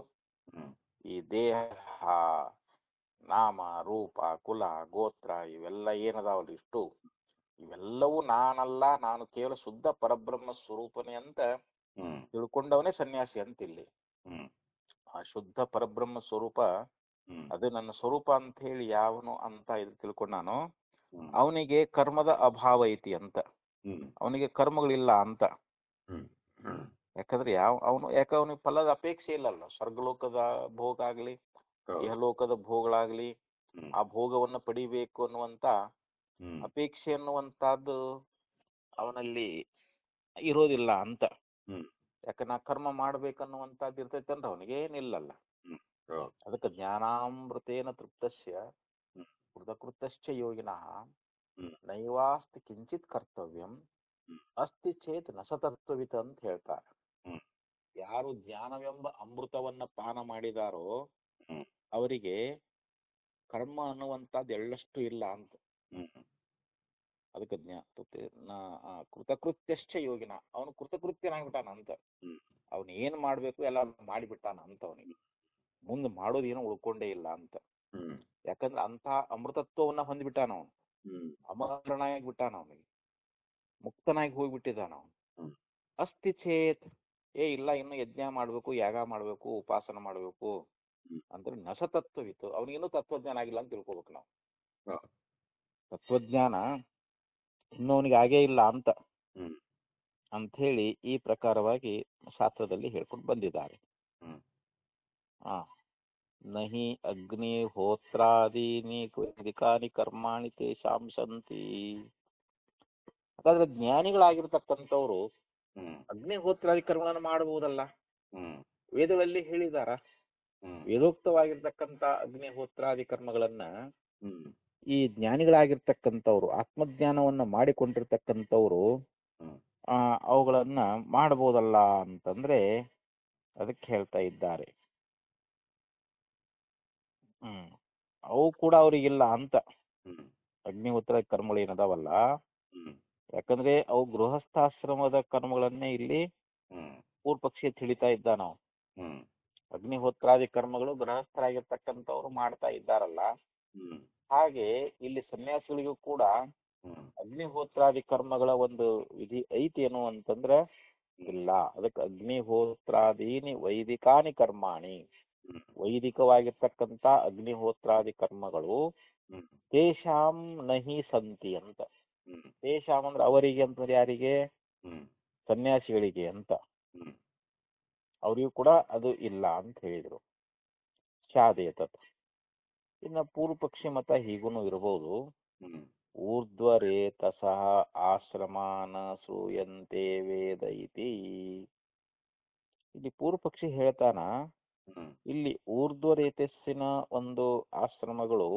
ಹ್ಮ್ ಈ ದೇಹ, ನಾಮ, ರೂಪ, ಕುಲ, ಗೋತ್ರ ಇವೆಲ್ಲ ಏನದಾವಲ್ರಿ ಇಷ್ಟು, ಇವೆಲ್ಲವೂ ನಾನಲ್ಲ, ನಾನು ಕೇವಲ ಶುದ್ಧ ಪರಬ್ರಹ್ಮ ಸ್ವರೂಪನೇ ಅಂತ ಹ್ಮ್ ತಿಳ್ಕೊಂಡವನೇ ಸನ್ಯಾಸಿ ಅಂತ ಇಲ್ಲಿ. ಹ್ಮ್ ಆ ಶುದ್ಧ ಪರಬ್ರಹ್ಮ ಸ್ವರೂಪ ಹ್ಮ್ ಅದು ನನ್ನ ಸ್ವರೂಪ ಅಂತ ಹೇಳಿ ಯಾವನು ಅಂತ ಇದು ತಿಳ್ಕೊಂಡಾನೋ ಹ್ಮ್ ಅವನಿಗೆ ಕರ್ಮದ ಅಭಾವ ಐತಿ ಅಂತ. ಹ್ಮ್ ಅವನಿಗೆ ಕರ್ಮಗಳಿಲ್ಲ ಅಂತ. ಹ್ಮ್ ಹ್ಮ್ ಯಾಕಂದ್ರೆ ಅವನಿಗೆ ಫಲದ ಅಪೇಕ್ಷೆ ಇಲ್ಲಲ್ಲ. ಸ್ವರ್ಗಲೋಕದ ಭೋಗ ಆಗ್ಲಿ, ಹೌದು. ಇಹಲೋಕದ ಭೋಗಗಳಾಗ್ಲಿ, ಹ್ಮ್ ಆ ಭೋಗವನ್ನು ಪಡಿಬೇಕು ಅನ್ನುವಂತ ಹ್ಮ್ ಅಪೇಕ್ಷೆ ಅನ್ನುವಂತಹದ್ದು ಅವನಲ್ಲಿ ಇರೋದಿಲ್ಲ ಅಂತ. ಹ್ಮ್ ಯಾಕೆ ನಾ ಕರ್ಮ ಮಾಡ್ಬೇಕನ್ನುವಂಥದ್ದು ಇರ್ತೈತಂದ್ರೆ ಅವನಿಗೆ ಏನಿಲ್ಲಲ್ಲ. ಹ್ಮ್ ಹೌದು. ಅದಕ್ಕೆ ಜ್ಞಾನಾಮೃತೇನ ತೃಪ್ತಸ್ಯ ಹ್ಮ್ ಕೃತಕೃತ್ಯಶ್ಚ ಯೋಗಿನಃ ಹ್ಮ್ ನೈವಾಸ್ತಿ ಕಿಂಚಿತ್ ಕರ್ತವ್ಯಂ ಹ್ಮ್ ಅಸ್ತಿ ಚೇತ್ ನ ಸತತ್ವವಿತ್ ಅಂತ ಹೇಳ್ತಾರೆ. ಹ್ಮ್ ಯಾರು ಜ್ಞಾನವೆಂಬ ಅಮೃತವನ್ನ ಪಾನ ಮಾಡಿದಾರೋ ಹ್ಮ್ ಅವರಿಗೆ ಕರ್ಮ ಅನ್ನುವಂಥದ್ದು ಎಳ್ಳಷ್ಟು ಇಲ್ಲ ಅಂತ. ಹ್ಮ್ ಅದಕ್ಕೆ ಕೃತಕೃತ್ಯಶ್ಚ ಯೋಗಿನ, ಅವನು ಕೃತಕೃತ್ಯನಾಗ್ಬಿಟ್ಟಾನ ಅಂತ. ಹ್ಮ್ ಅವನು ಏನ್ ಮಾಡ್ಬೇಕು ಎಲ್ಲ ಮಾಡಿಬಿಟ್ಟಾನ ಅಂತ. ಅವನಿಗೆ ಮುಂದೆ ಮಾಡೋದೇನೋ ಉಳ್ಕೊಂಡೇ ಇಲ್ಲ ಅಂತ. ಹ್ಮ್ ಯಾಕಂದ್ರೆ ಅಂತ ಅಮೃತತ್ವವನ್ನ ಹೊಂದ್ಬಿಟ್ಟಾನ ಅವನು. ಹ್ಮ್ ಅಮರನಾಗಿ ಬಿಟ್ಟಾನ, ಅವನಿಗೆ ಮುಕ್ತನಾಗಿ ಹೋಗ್ಬಿಟ್ಟಿದ್ದಾನ ಅವನು. ಹ್ಮ್ ಅಸ್ತಿ ಚೇತ್, ಇಲ್ಲ ಇನ್ನು ಯಜ್ಞ ಮಾಡ್ಬೇಕು, ಯಾಗ ಮಾಡ್ಬೇಕು, ಉಪಾಸನ ಮಾಡ್ಬೇಕು ಹ್ಮ್ ಅಂದ್ರೆ ನಸತತ್ವವಿತ್ತು, ಅವನಿಗಿನ್ನೂ ತತ್ವಜ್ಞಾನ ಆಗಿಲ್ಲ ಅಂತ ತಿಳ್ಕೊಬೇಕು ನಾವು. ಹೌದು. ತತ್ವಜ್ಞಾನ ಇನ್ನೂ ಅವನಿಗೆ ಆಗೇ ಇಲ್ಲ ಅಂತ ಹ್ಮ್ ಹೇಳಿ ಈ ಪ್ರಕಾರವಾಗಿ ಶಾಸ್ತ್ರದಲ್ಲಿ ಹೇಳ್ಕೊಂಡು ಬಂದಿದ್ದಾರೆ. ಹ್ಮ್ ಆ ನಹಿ ಅಗ್ನಿಹೋತ್ರಾದೀನಿ ವೈದಿಕಾನಿ ಕರ್ಮಾಣಿ ತೇಷಾಂ ಸಂತಿ. ಹಾಗಾದ್ರೆ ಜ್ಞಾನಿಗಳಾಗಿರ್ತಕ್ಕಂಥವ್ರು ಹ್ಮ್ ಅಗ್ನಿಹೋತ್ರಾದಿ ಕರ್ಮಗಳನ್ನು ಮಾಡಬಹುದಲ್ಲ? ಹ್ಮ್ ವೇದಗಳಲ್ಲಿ ಹೇಳಿದಾರ. ಹ್ಮ್ ವೇದೋಕ್ತವಾಗಿರ್ತಕ್ಕಂಥ ಅಗ್ನಿಹೋತ್ರಾದಿ ಕರ್ಮಗಳನ್ನ ಹ್ಮ್ ಈ ಜ್ಞಾನಿಗಳಾಗಿರ್ತಕ್ಕಂಥವ್ರು, ಆತ್ಮಜ್ಞಾನವನ್ನ ಮಾಡಿಕೊಂಡಿರ್ತಕ್ಕಂಥವ್ರು ಹ್ಮ್ ಅವುಗಳನ್ನ ಮಾಡಬಹುದಲ್ಲ ಅಂತಂದ್ರೆ ಅದಕ್ಕೆ ಹೇಳ್ತಾ ಇದ್ದಾರೆ. ಅವು ಕೂಡ ಅವ್ರಿಗಿಲ್ಲ ಅಂತ. ಹ್ಮ್ ಅಗ್ನಿಹೋತ್ರ ಕರ್ಮಗಳು ಏನದಾವಲ್ಲ, ಹ್ಮ್ ಯಾಕಂದ್ರೆ ಅವು ಗೃಹಸ್ಥಾಶ್ರಮದ ಕರ್ಮಗಳನ್ನೇ ಇಲ್ಲಿ ಹ್ಮ್ ಪೂರ್ವಪಕ್ಷಿ ತಿಳಿತಾ ಇದ್ದ. ನಾವು ಹ್ಮ್ ಅಗ್ನಿಹೋತ್ರಾದಿ ಕರ್ಮಗಳು ಗೃಹಸ್ಥರಾಗಿರ್ತಕ್ಕಂಥವ್ರು ಮಾಡ್ತಾ ಇದ್ದಾರಲ್ಲ, ಹ್ಮ್ ಹಾಗೆ ಇಲ್ಲಿ ಸನ್ಯಾಸಿಗಳಿಗೂ ಕೂಡ ಹ್ಮ್ ಅಗ್ನಿಹೋತ್ರಾದಿ ಕರ್ಮಗಳ ಒಂದು ವಿಧಿ ಐತಿ ಏನು ಅಂತಂದ್ರೆ ಇಲ್ಲ. ಅದಕ್ಕೆ ಅಗ್ನಿಹೋತ್ರಾದೀನಿ ವೈದಿಕಾನಿ ಕರ್ಮಾಣಿ, ಹ್ಮ್ ವೈದಿಕವಾಗಿರ್ತಕ್ಕಂಥ ಅಗ್ನಿಹೋತ್ರಾದಿ ಕರ್ಮಗಳು ಹ್ಮ್ ತೇಷಾಂ ನಹಿ ಸಂತಿ ಅಂತ. ಹ್ಮ್ ತೇಷಾಂ ಅಂದ್ರೆ ಅವರಿಗೆ ಅಂತಂದ್ರೆ ಯಾರಿಗೆ? ಹ್ಮ್ ಸನ್ಯಾಸಿಗಳಿಗೆ ಅಂತ. ಹ್ಮ್ ಅವರಿಗೂ ಕೂಡ ಅದು ಇಲ್ಲ ಅಂತ ಹೇಳಿದರು. ಶಾದೇತತ್. ಇನ್ನು ಪೂರ್ವ ಪಕ್ಷಿ ಮತ ಹೀಗೂ ಇರಬಹುದು. ಹ್ಮ್ ಊರ್ಧ್ವರೇತಸಃ ಆಶ್ರಮಾನ ಶ್ರೂಯಂತೆ ವೇದ ಇತಿ. ಇಲ್ಲಿ ಪೂರ್ವ ಪಕ್ಷಿ ಹೇಳ್ತಾನ, ಹ್ಮ್ ಇಲ್ಲಿ ಊರ್ಧ್ವರೇತಸ್ಸಿನ ಒಂದು ಆಶ್ರಮಗಳು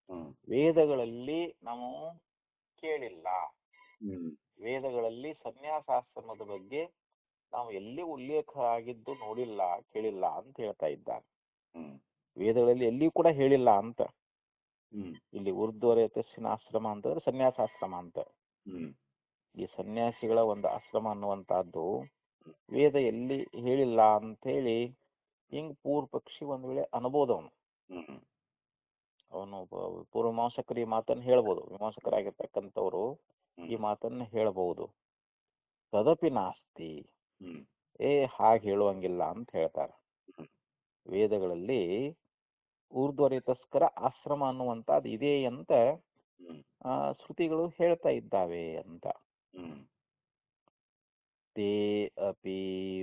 ಹ್ಮ್ ವೇದಗಳಲ್ಲಿ ನಾವು ಕೇಳಿಲ್ಲ. ಹ್ಮ್ ವೇದಗಳಲ್ಲಿ ಸನ್ಯಾಸಾಶ್ರಮದ ಬಗ್ಗೆ ನಾವು ಎಲ್ಲಿ ಉಲ್ಲೇಖ ಆಗಿದ್ದು ನೋಡಿಲ್ಲ, ಕೇಳಿಲ್ಲ ಅಂತ ಹೇಳ್ತಾ ಇದ್ದಾರೆ. ಹ್ಮ್ ವೇದಗಳಲ್ಲಿ ಎಲ್ಲಿಯೂ ಕೂಡ ಹೇಳಿಲ್ಲ ಅಂತ. ಹ್ಮ್ ಇಲ್ಲಿ ಊರ್ಧ್ವರೇತಸ್ಸಿನ ಆಶ್ರಮ ಅಂತಂದ್ರೆ ಸನ್ಯಾಸಾಶ್ರಮ ಅಂತ. ಹ್ಮ್ ಈ ಸನ್ಯಾಸಿಗಳ ಒಂದು ಆಶ್ರಮ ಅನ್ನುವಂತಹದ್ದು ವೇದ ಎಲ್ಲಿ ಹೇಳಿಲ್ಲ ಅಂತೇಳಿ ಹಿಂಗ್ ಪೂರ್ವ ಪಕ್ಷಿ ಒಂದ್ ವೇಳೆ ಅನ್ಬೋದು ಅವನು. ಹ್ಮ್ ಅವನು ಪೂರ್ವ ಮೀಮಾಂಸಕರು ಈ ಮಾತನ್ನು ಹೇಳ್ಬೋದು, ಮೀಮಾಂಸಕರಾಗಿರ್ತಕ್ಕಂಥವ್ರು ಹ್ಮ್ ಈ ಮಾತನ್ನು ಹೇಳ್ಬಹುದು. ತದಪಿ ನಾಸ್ತಿ, ಹ್ಮ್ ಹಾಗೆ ಹೇಳುವಂಗಿಲ್ಲ ಅಂತ ಹೇಳ್ತಾರೆ. ಹ್ಮ್ ವೇದಗಳಲ್ಲಿ ಊರ್ಧ್ವರೇತಸ್ಕರ ಆಶ್ರಮ ಅನ್ನುವಂಥದ್ದು ಇದೆ ಅಂತ ಹ್ಮ್ ಶ್ರುತಿಗಳು ಹೇಳ್ತಾ ಇದ್ದಾವೆ ಅಂತ. ಹ್ಮ್ ತೇ ಅಪಿ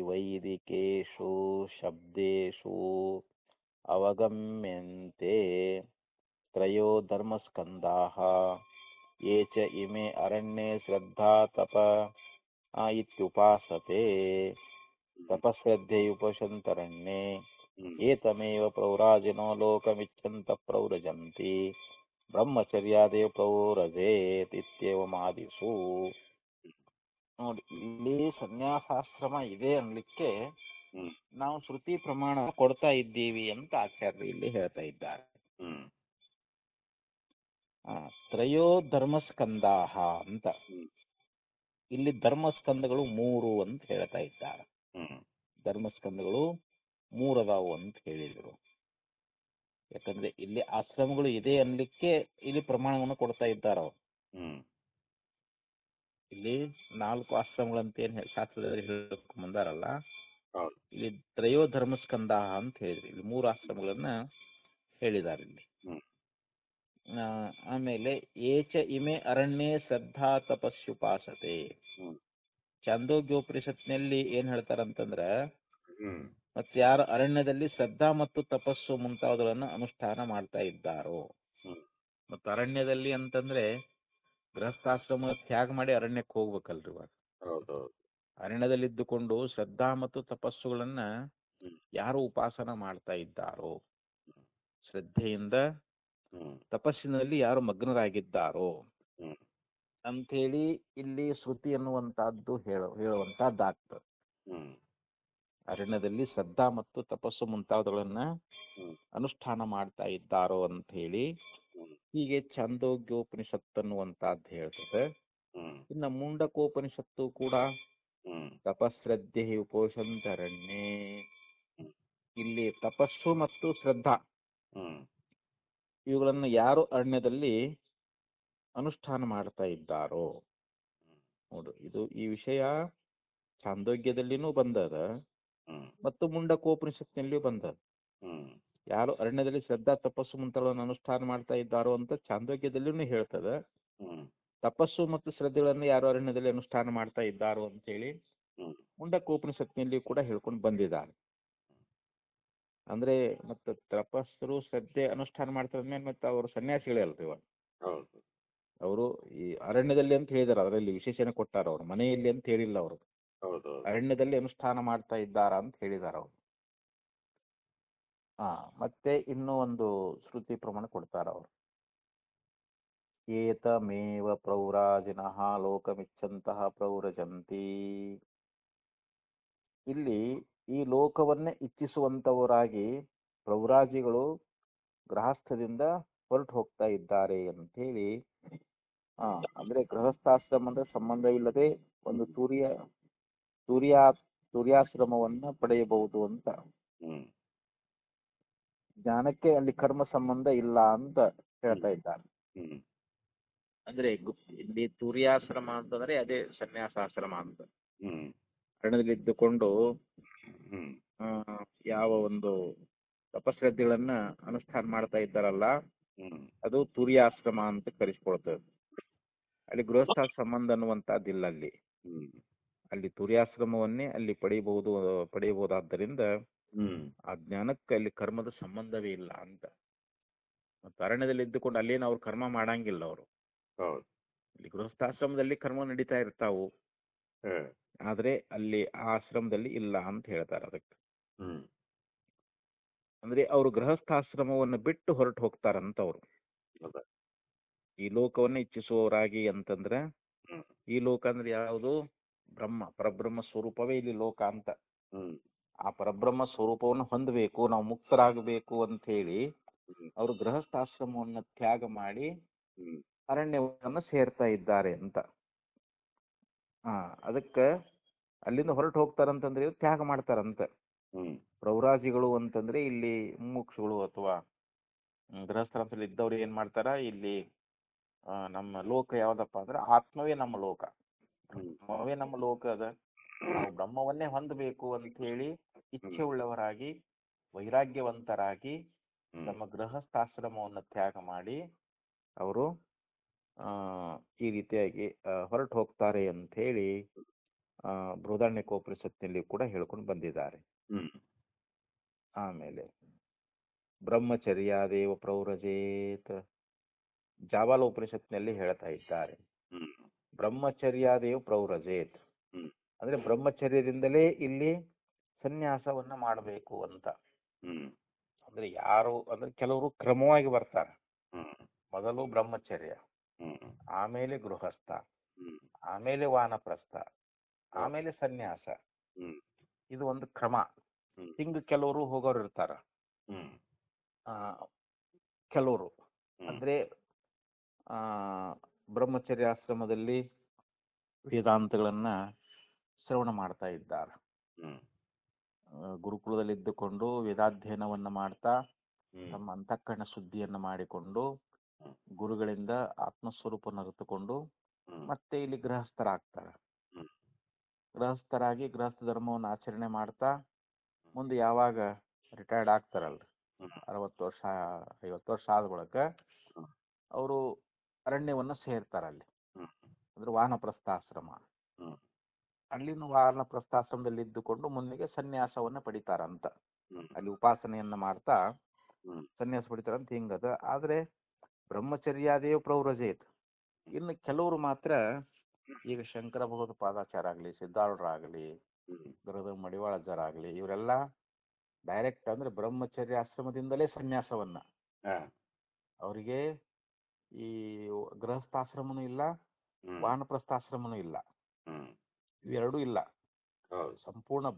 ವೈದಿಕೇಶು ಶಬ್ದೇಶು ಅವಗಮ್ಯಂತೆ ತ್ರಯೋ ಧರ್ಮಸ್ಕಂದಾಃ ಯೇ ಚ ಇಮೇ ಅರಣ್ಯೇ ಶ್ರದ್ಧಾ ತಪ ಇತ್ಯುಪಾಸತೆ ತಪಶ್ರದ್ಧೆಯುಪಶಂತರಣ್ಯೇ ಹ್ಮ್ ಏತಮೇವ ಪ್ರೌರಾಜಿನೋ ಲೋಕಮಿಚ್ಛಂತ ಪ್ರೌರಜಂತಿ ಬ್ರಹ್ಮಚರ್ಯಾದೇವ ಪ್ರೌರಜೇತ್ ಇತ್ಯೇವಮಾದಿಷು. ನೋಡಿ, ಇಲ್ಲಿ ಸನ್ಯಾಸಾಶ್ರಮ ಇದೆ ಅನ್ಲಿಕ್ಕೆ ಹ್ಮ್ ನಾವು ಶ್ರುತಿ ಪ್ರಮಾಣ ಕೊಡ್ತಾ ಇದ್ದೀವಿ ಅಂತ ಆಚಾರ್ಯರು ಇಲ್ಲಿ ಹೇಳ್ತಾ ಇದ್ದಾರೆ. ಹ್ಮ್ ತ್ರಯೋ ಧರ್ಮಸ್ಕಂದಾಹ ಅಂತ. ಹ್ಮ್ ಇಲ್ಲಿ ಧರ್ಮಸ್ಕಂದಗಳು 3 ಅಂತ ಹೇಳ್ತಾ ಇದ್ದಾರೆ. ಹ್ಮ್ ಧರ್ಮಸ್ಕಂದಗಳು 3 ಅದಾವು ಅಂತ ಹೇಳಿದರು. ಯಾಕಂದ್ರೆ ಇಲ್ಲಿ ಆಶ್ರಮಗಳು ಇದೆ ಅನ್ಲಿಕ್ಕೆ ಇಲ್ಲಿ ಪ್ರಮಾಣವನ್ನು ಕೊಡ್ತಾ ಇದ್ದಾರೆ ಅವರು. ಹ್ಮ್ ಇಲ್ಲಿ 4 ಆಶ್ರಮಗಳಂತ ಏನ್ ಶಾಸ್ತ್ರದಲ್ಲಿ ಹೇಳಕ್ ಬಂದಾರಲ್ಲ, ಹೌದು. ಇಲ್ಲಿ ತ್ರಯೋ ಧರ್ಮಸ್ಕಂದಾಹ ಅಂತ ಹೇಳಿದ್ರಿ. ಇಲ್ಲಿ 3 ಆಶ್ರಮಗಳನ್ನ ಹೇಳಿದ್ದಾರೆ ಇಲ್ಲಿ. ಹ್ಮ್ ಆಮೇಲೆ ಏಚ ಇಮೆ ಅರಣ್ಯೇ ಶ್ರದ್ಧಾ ತಪಸ್ಸುಪಾಸತೆ. ಹ್ಮ್ ಚಾಂದೋಗ್ಯೋಪನಿಷತ್ನಲ್ಲಿ ಏನ್ ಹೇಳ್ತಾರಂತಂದ್ರ, ಹ್ಮ್ ಮತ್ತೆ ಯಾರು ಅರಣ್ಯದಲ್ಲಿ ಶ್ರದ್ಧಾ ಮತ್ತು ತಪಸ್ಸು ಮುಂತಾದವುಗಳನ್ನು ಅನುಷ್ಠಾನ ಮಾಡ್ತಾ ಇದ್ದಾರೋ. ಹ್ಮ್ ಮತ್ತು ಅರಣ್ಯದಲ್ಲಿ ಅಂತಂದ್ರೆ ಗೃಹಸ್ಥಾಶ್ರಮ ತ್ಯಾಗ ಮಾಡಿ ಅರಣ್ಯಕ್ಕೆ ಹೋಗ್ಬೇಕಲ್ರಿ ಇವಾಗ. ಹೌದೌದು. ಅರಣ್ಯದಲ್ಲಿದ್ದುಕೊಂಡು ಶ್ರದ್ಧಾ ಮತ್ತು ತಪಸ್ಸುಗಳನ್ನ ಹ್ಮ್ ಯಾರು ಉಪಾಸನ ಮಾಡ್ತಾ ಇದ್ದಾರೋ, ಶ್ರದ್ಧೆಯಿಂದ ಹ್ಮ್ ತಪಸ್ಸಿನಲ್ಲಿ ಯಾರು ಮಗ್ನರಾಗಿದ್ದಾರೋ ಹ್ಮ್ ಅಂಥೇಳಿ ಇಲ್ಲಿ ಶ್ರುತಿ ಅನ್ನುವಂತಹದ್ದು ಹೇಳುವಂತಹದ್ದಾಗ್ತದೆ. ಹ್ಮ್ ಅರಣ್ಯದಲ್ಲಿ ಶ್ರದ್ಧಾ ಮತ್ತು ತಪಸ್ಸು ಮುಂತಾದವುಗಳನ್ನ ಹ್ಮ್ ಅನುಷ್ಠಾನ ಮಾಡ್ತಾ ಇದ್ದಾರೋ ಅಂತ ಹೇಳಿ ಹ್ಮ್ ಹೀಗೆ ಛಾಂದೋಗ್ಯೋಪನಿಷತ್ತು ಅನ್ನುವಂತಹದ್ದು ಹೇಳ್ತದೆ. ಹ್ಮ್ ಇನ್ನು ಮುಂಡಕೋಪನಿಷತ್ತು ಕೂಡ ಹ್ಮ್ ತಪಶ್ರದ್ಧೆ ಉಪೋಷಂತರಣ್ಯೇ, ಹ್ಮ್ ಇಲ್ಲಿ ತಪಸ್ಸು ಮತ್ತು ಶ್ರದ್ಧಾ ಹ್ಮ್ ಇವುಗಳನ್ನು ಯಾರು ಅರಣ್ಯದಲ್ಲಿ ಅನುಷ್ಠಾನ ಮಾಡ್ತಾ ಇದ್ದಾರೋ. ನೋಡು, ಇದು ಈ ವಿಷಯ ಛಾಂದೋಗ್ಯದಲ್ಲಿನೂ ಬಂದದ ಹ್ಮ್ ಮತ್ತು ಮುಂಡಕೋಪನಿಷತ್ನಲ್ಲಿಯೂ ಬಂದದ. ಹ್ಮ್ ಯಾರು ಅರಣ್ಯದಲ್ಲಿ ಶ್ರದ್ಧಾ ತಪಸ್ಸು ಮುಂತಾದವನ್ನು ಅನುಷ್ಠಾನ ಮಾಡ್ತಾ ಇದ್ದಾರೋ ಅಂತ ಛಾಂದೋಗ್ಯದಲ್ಲಿನೂ ಹೇಳ್ತದ. ಹ್ಮ್ ತಪಸ್ಸು ಮತ್ತು ಶ್ರದ್ಧೆಗಳನ್ನು ಯಾರು ಅರಣ್ಯದಲ್ಲಿ ಅನುಷ್ಠಾನ ಮಾಡ್ತಾ ಇದ್ದಾರೋ ಅಂತೇಳಿ ಹ್ಮ್ ಮುಂಡಕೋಪನಿಷತ್ನಲ್ಲಿ ಕೂಡ ಹೇಳ್ಕೊಂಡು ಬಂದಿದ್ದಾರೆ. ಅಂದ್ರೆ ಮತ್ತೆ ತಪಸ್ಸರು ಶ್ರದ್ಧೆ ಅನುಷ್ಠಾನ ಮಾಡ್ತಾರೆ ಮತ್ತೆ ಅವರು ಸನ್ಯಾಸಿಗಳೇ ಅಲ್ರಿ ಇವಾಗ. ಹೌದು. ಅವರು ಈ ಅರಣ್ಯದಲ್ಲಿ ಅಂತ ಹೇಳಿದಾರೆ, ಅದರಲ್ಲಿ ವಿಶೇಷಣೆ ಕೊಟ್ಟಾರ. ಅವರು ಮನೆಯಲ್ಲಿ ಅಂತ ಹೇಳಿಲ್ಲ, ಅವರು ಹೌದು. ಅರಣ್ಯದಲ್ಲಿ ಅನುಷ್ಠಾನ ಮಾಡ್ತಾ ಇದ್ದಾರ ಅಂತ ಹೇಳಿದಾರ ಅವರು. ಮತ್ತೆ ಇನ್ನೂ ಒಂದು ಶ್ರುತಿ ಪ್ರಮಾಣ ಕೊಡ್ತಾರ ಅವರು. ಏತಮೇವ ಪ್ರೌರಾಜಿನಃ ಲೋಕಮಿಚ್ಛಂತಹ ಪ್ರೌರಜಂತಿ. ಇಲ್ಲಿ ಈ ಲೋಕವನ್ನೇ ಇಚ್ಛಿಸುವಂತವರಾಗಿ ಪ್ರೌರಾಜಿಗಳು ಗೃಹಸ್ಥದಿಂದ ಹೊರಟು ಹೋಗ್ತಾ ಇದ್ದಾರೆ ಅಂತೇಳಿ. ಅಂದ್ರೆ ಗೃಹಸ್ಥಾಶ್ರಮ ಅಂದ್ರೆ ಸಂಬಂಧವಿಲ್ಲದೆ ಒಂದು ಸೂರ್ಯಾಶ್ರಮವನ್ನ ಪಡೆಯಬಹುದು ಅಂತ. ಹ್ಮ್ ಜ್ಞಾನಕ್ಕೆ ಅಲ್ಲಿ ಕರ್ಮ ಸಂಬಂಧ ಇಲ್ಲ ಅಂತ ಹೇಳ್ತಾ ಇದ್ದಾರೆ. ಹ್ಮ್ ಅಂದ್ರೆ ಇಲ್ಲಿ ತುರ್ಯಾಶ್ರಮ ಅಂತಂದ್ರೆ ಅದೇ ಸನ್ಯಾಸಾಶ್ರಮ ಅಂತ. ಹ್ಮ್ ಅರಣ್ಯದಲ್ಲಿದ್ದುಕೊಂಡು ಹ್ಮ್ ಯಾವ ಒಂದು ತಪಶ್ರದ್ಧೆಗಳನ್ನ ಅನುಷ್ಠಾನ ಮಾಡ್ತಾ ಇದ್ದಾರಲ್ಲ, ಹ್ಮ್ ಅದು ತುರ್ಯಾಶ್ರಮ ಅಂತ ಕರೆಸ್ಕೊಳ್ತದೆ. ಅಲ್ಲಿ ಗೃಹಸ್ಥ ಸಂಬಂಧ ಅನ್ನುವಂತಹದ್ದಿಲ್ಲ ಅಲ್ಲಿ. ಹ್ಮ್ ಅಲ್ಲಿ ತುರ್ಯಾಶ್ರಮವನ್ನೇ ಅಲ್ಲಿ ಪಡೆಯಬಹುದಾದ್ದರಿಂದ ಹ್ಮ್ ಆ ಜ್ಞಾನಕ್ಕೆ ಅಲ್ಲಿ ಕರ್ಮದ ಸಂಬಂಧವೇ ಇಲ್ಲ ಅಂತ. ಮತ್ತು ಅರಣ್ಯದಲ್ಲಿ ಇದ್ದುಕೊಂಡು ಅಲ್ಲೇನು ಅವ್ರು ಕರ್ಮ ಮಾಡಂಗಿಲ್ಲ ಅವರು. ಹೌದು. ಇಲ್ಲಿ ಗೃಹಸ್ಥಾಶ್ರಮದಲ್ಲಿ ಕರ್ಮ ನಡೀತಾ ಇರ್ತಾವು, ಆದ್ರೆ ಅಲ್ಲಿ ಆ ಆಶ್ರಮದಲ್ಲಿ ಇಲ್ಲ ಅಂತ ಹೇಳ್ತಾರೆ. ಅದಕ್ಕೆ ಹ್ಮ್ ಅಂದ್ರೆ ಅವರು ಗೃಹಸ್ಥಾಶ್ರಮವನ್ನು ಬಿಟ್ಟು ಹೊರಟು ಹೋಗ್ತಾರಂತ ಅವರು. ಅದೇ. ಈ ಲೋಕವನ್ನ ಇಚ್ಛಿಸುವವರಾಗಿ ಅಂತಂದ್ರೆ ಹ್ಮ್. ಈ ಲೋಕ ಅಂದ್ರೆ ಯಾವುದು? ಪರಬ್ರಹ್ಮ ಸ್ವರೂಪವೇ ಇಲ್ಲಿ ಲೋಕ ಅಂತ. ಹ್ಮ್. ಆ ಪರಬ್ರಹ್ಮ ಸ್ವರೂಪವನ್ನು ಹೊಂದಬೇಕು, ನಾವು ಮುಕ್ತರಾಗಬೇಕು ಅಂತ ಹೇಳಿ ಹ್ಮ್. ಅವರು ಗೃಹಸ್ಥಾಶ್ರಮವನ್ನು ತ್ಯಾಗ ಮಾಡಿ ಹ್ಮ್. ಅರಣ್ಯವನ್ನು ಸೇರ್ತಾ ಇದ್ದಾರೆ ಅಂತ. ಅದಕ್ಕೆ ಅಲ್ಲಿಂದ ಹೊರಟು ಹೋಗ್ತಾರಂತಂದ್ರೆ ಇವ್ರು ತ್ಯಾಗ ಮಾಡ್ತಾರಂತ. ಹ್ಮ್. ಪ್ರವ್ರಾಜಿಗಳು ಅಂತಂದ್ರೆ ಇಲ್ಲಿ ಮುಮುಕ್ಷುಗಳು ಅಥವಾ ಗೃಹಸ್ಥಾಶ್ರಮದಲ್ಲಿ ಇದ್ದವ್ರು ಏನ್ ಮಾಡ್ತಾರ, ಇಲ್ಲಿ ನಮ್ಮ ಲೋಕ ಯಾವ್ದಪ್ಪ ಅಂದ್ರೆ ಆತ್ಮವೇ ನಮ್ಮ ಲೋಕ, ಹ್ಮ್. ಬ್ರಹ್ಮವೇ ನಮ್ಮ ಲೋಕ ಅದ, ನಾವು ಬ್ರಹ್ಮವನ್ನೇ ಹೊಂದಬೇಕು ಅಂತ ಹೇಳಿ ಇಚ್ಛೆ ಉಳ್ಳವರಾಗಿ ವೈರಾಗ್ಯವಂತರಾಗಿ ಹ್ಮ್. ತಮ್ಮ ಗೃಹಸ್ಥಾಶ್ರಮವನ್ನು ತ್ಯಾಗ ಮಾಡಿ ಅವರು ಈ ರೀತಿಯಾಗಿ ಹೊರಟು ಹೋಗ್ತಾರೆ ಅಂತ ಹೇಳಿ ಬೃಹದಾರಣ್ಯಕೋಪನಿಷತ್ತಿನಲ್ಲಿ ಕೂಡ ಹೇಳ್ಕೊಂಡು ಬಂದಿದ್ದಾರೆ. ಹ್ಮ್. ಆಮೇಲೆ ಬ್ರಹ್ಮಚರ್ಯಾದೇವ ಪ್ರವ್ರಜೇತ್ ಜಾಬಾಲೋಪನಿಷತ್ನಲ್ಲಿ ಹೇಳ್ತಾ ಇದ್ದಾರೆ. ಹ್ಮ್. ಬ್ರಹ್ಮಚರ್ಯಾದೇವ ಪ್ರವ್ರಜೇತ್ ಹ್ಮ್. ಅಂದ್ರೆ ಬ್ರಹ್ಮಚರ್ಯದಿಂದಲೇ ಇಲ್ಲಿ ಸನ್ಯಾಸವನ್ನ ಮಾಡಬೇಕು ಅಂತ. ಹ್ಮ್. ಅಂದ್ರೆ ಯಾರು ಅಂದ್ರೆ ಕೆಲವರು ಕ್ರಮವಾಗಿ ಬರ್ತಾರೆ. ಹ್ಮ್. ಮೊದಲು ಬ್ರಹ್ಮಚರ್ಯ, ಹ್ಮ್. ಆಮೇಲೆ ಗೃಹಸ್ಥ, ಹ್ಮ್. ಆಮೇಲೆ ವಾನಪ್ರಸ್ಥ, ಆಮೇಲೆ ಸನ್ಯಾಸ. ಹ್ಮ್. ಇದು ಒಂದು ಕ್ರಮ. ಹ್ಮ್. ಹಿಂಗ ಕೆಲವರು ಹೋಗೋರು ಇರ್ತಾರ. ಹ್ಮ್. ಕೆಲವರು ಹ್ಮ್. ಅಂದ್ರೆ ಬ್ರಹ್ಮಚರ್ಯಾಶ್ರಮದಲ್ಲಿ ವೇದಾಂತಗಳನ್ನ ಶ್ರವಣ ಮಾಡ್ತಾ ಇದ್ದಾರೆ. ಹ್ಮ್. ಗುರುಕುಲದಲ್ಲಿ ಇದ್ದುಕೊಂಡು ವೇದಾಧ್ಯಯನವನ್ನ ಮಾಡ್ತಾ ಹ್ಮ್. ತಮ್ಮ ಅಂತಃಕರಣ ಶುದ್ಧಿಯನ್ನು ಮಾಡಿಕೊಂಡು ಹ್ಮ್. ಗುರುಗಳಿಂದ ಆತ್ಮಸ್ವರೂಪವನ್ನು ಅರಿತುಕೊಂಡು ಹ್ಮ್. ಮತ್ತೆ ಇಲ್ಲಿ ಗೃಹಸ್ಥರಾಗ್ತಾರೆ. ಹ್ಮ್. ಗೃಹಸ್ಥರಾಗಿ ಗೃಹಸ್ಥ ಧರ್ಮವನ್ನು ಆಚರಣೆ ಮಾಡ್ತಾ ಮುಂದೆ ಯಾವಾಗ ರಿಟೈರ್ಡ್ ಆಗ್ತಾರಲ್ಲ, ಹ್ಮ್. 60 ವರ್ಷ 50 ವರ್ಷ ಆದ ಬಳಿಕ ಹ್ಮ್. ಅವರು ಅರಣ್ಯವನ್ನ ಸೇರ್ತಾರಲ್ಲಿ. ಹ್ಮ್. ಅಂದ್ರೆ ವಾನಪ್ರಸ್ಥಾಶ್ರಮ. ಹ್ಮ್. ಅಲ್ಲಿನ ವಾನಪ್ರಸ್ಥಾಶ್ರಮದಲ್ಲಿ ಇದ್ದುಕೊಂಡು ಮುಂದೆಗೆ ಸನ್ಯಾಸವನ್ನ ಪಡಿತಾರಂತ. ಹ್ಮ್. ಅಲ್ಲಿ ಉಪಾಸನೆಯನ್ನ ಮಾಡ್ತಾ ಹ್ಮ್. ಸನ್ಯಾಸ ಪಡಿತಾರಂತ ಹಿಂಗದ. ಆದ್ರೆ ಬ್ರಹ್ಮಚರ್ಯಾದೇವ ಪ್ರವ್ರಜೇತ್. ಇನ್ನು ಕೆಲವರು ಮಾತ್ರ ಈಗ ಶಂಕರ ಭಗವತ್ಪಾದಾಚಾರ್ಯ ಆಗಲಿ, ಸಿದ್ಧಾರೂಢರಾಗಲಿ, ಹ್ಮ್. ಗರುಡ ಮಡಿವಾಳಜ್ಜರಾಗಲಿ ಇವರೆಲ್ಲ ಡೈರೆಕ್ಟ್ ಅಂದ್ರೆ ಬ್ರಹ್ಮಚರ್ಯ ಆಶ್ರಮದಿಂದಲೇ ಸನ್ಯಾಸವನ್ನ. ಹಾ. ಅವರಿಗೆ ಈ ಗೃಹಸ್ಥಾಶ್ರಮನೂ ಇಲ್ಲ, ಹ್ಮ್. ವಾನಪ್ರಸ್ಥಾಶ್ರಮನೂ ಇಲ್ಲ, ಹ್ಮ್. ಇವೆರಡೂ ಇಲ್ಲ. ಹೌದು. ಸಂಪೂರ್ಣ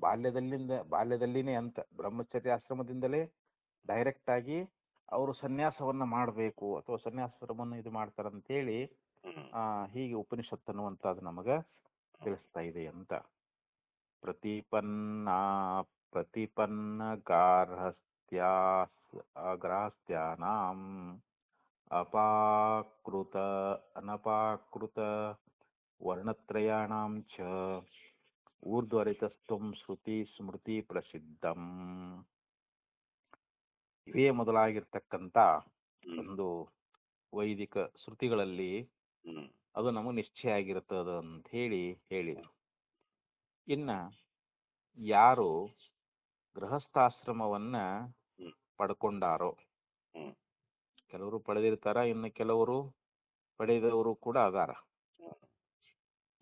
ಬಾಲ್ಯದಲ್ಲಿನೇ ಅಂತ ಬ್ರಹ್ಮಚರ್ಯ ಆಶ್ರಮದಿಂದಲೇ ಡೈರೆಕ್ಟ್ ಆಗಿ ಅವರು ಸನ್ಯಾಸವನ್ನ ಮಾಡಬೇಕು ಅಥವಾ ಸನ್ಯಾಸಾಶ್ರಮವನ್ನು ಇದು ಮಾಡ್ತಾರಂತೇಳಿ ಹ್ಮ್. ಹೀಗೆ ಉಪನಿಷತ್ ಅನ್ನುವಂಥದ್ದು ನಮಗ ತಿಳಿಸ್ತಾ ಇದೆ ಅಂತ. ಪ್ರತಿಪನ್ನ ಗಾರ್ಹಸ್ಥ್ಯಾನಾಂ ಅಪಾಕೃತ ಅನಪಾಕೃತ ವರ್ಣತ್ರಯಾಣಾಂ ಚ ಊರ್ಧ್ವರಿತಸ್ತ್ವಂ ಶ್ರುತಿ ಸ್ಮೃತಿ ಪ್ರಸಿದ್ಧಂ. ಇವೇ ಮೊದಲಾಗಿರ್ತಕ್ಕಂಥ ಹ್ಮ್. ಒಂದು ವೈದಿಕ ಶ್ರುತಿಗಳಲ್ಲಿ ಹ್ಮ್. ಅದು ನಮಗೆ ನಿಶ್ಚಯ ಆಗಿರ್ತದ ಅಂತ ಹೇಳಿದ್ರು. ಇನ್ನ ಯಾರು ಗೃಹಸ್ಥಾಶ್ರಮವನ್ನ ಹ್ಮ್. ಪಡ್ಕೊಂಡಾರೋ, ಹ್ಮ್. ಕೆಲವರು ಪಡೆದಿರ್ತಾರ, ಇನ್ನು ಕೆಲವರು ಪಡೆದವರು ಕೂಡ ಅದಾರ.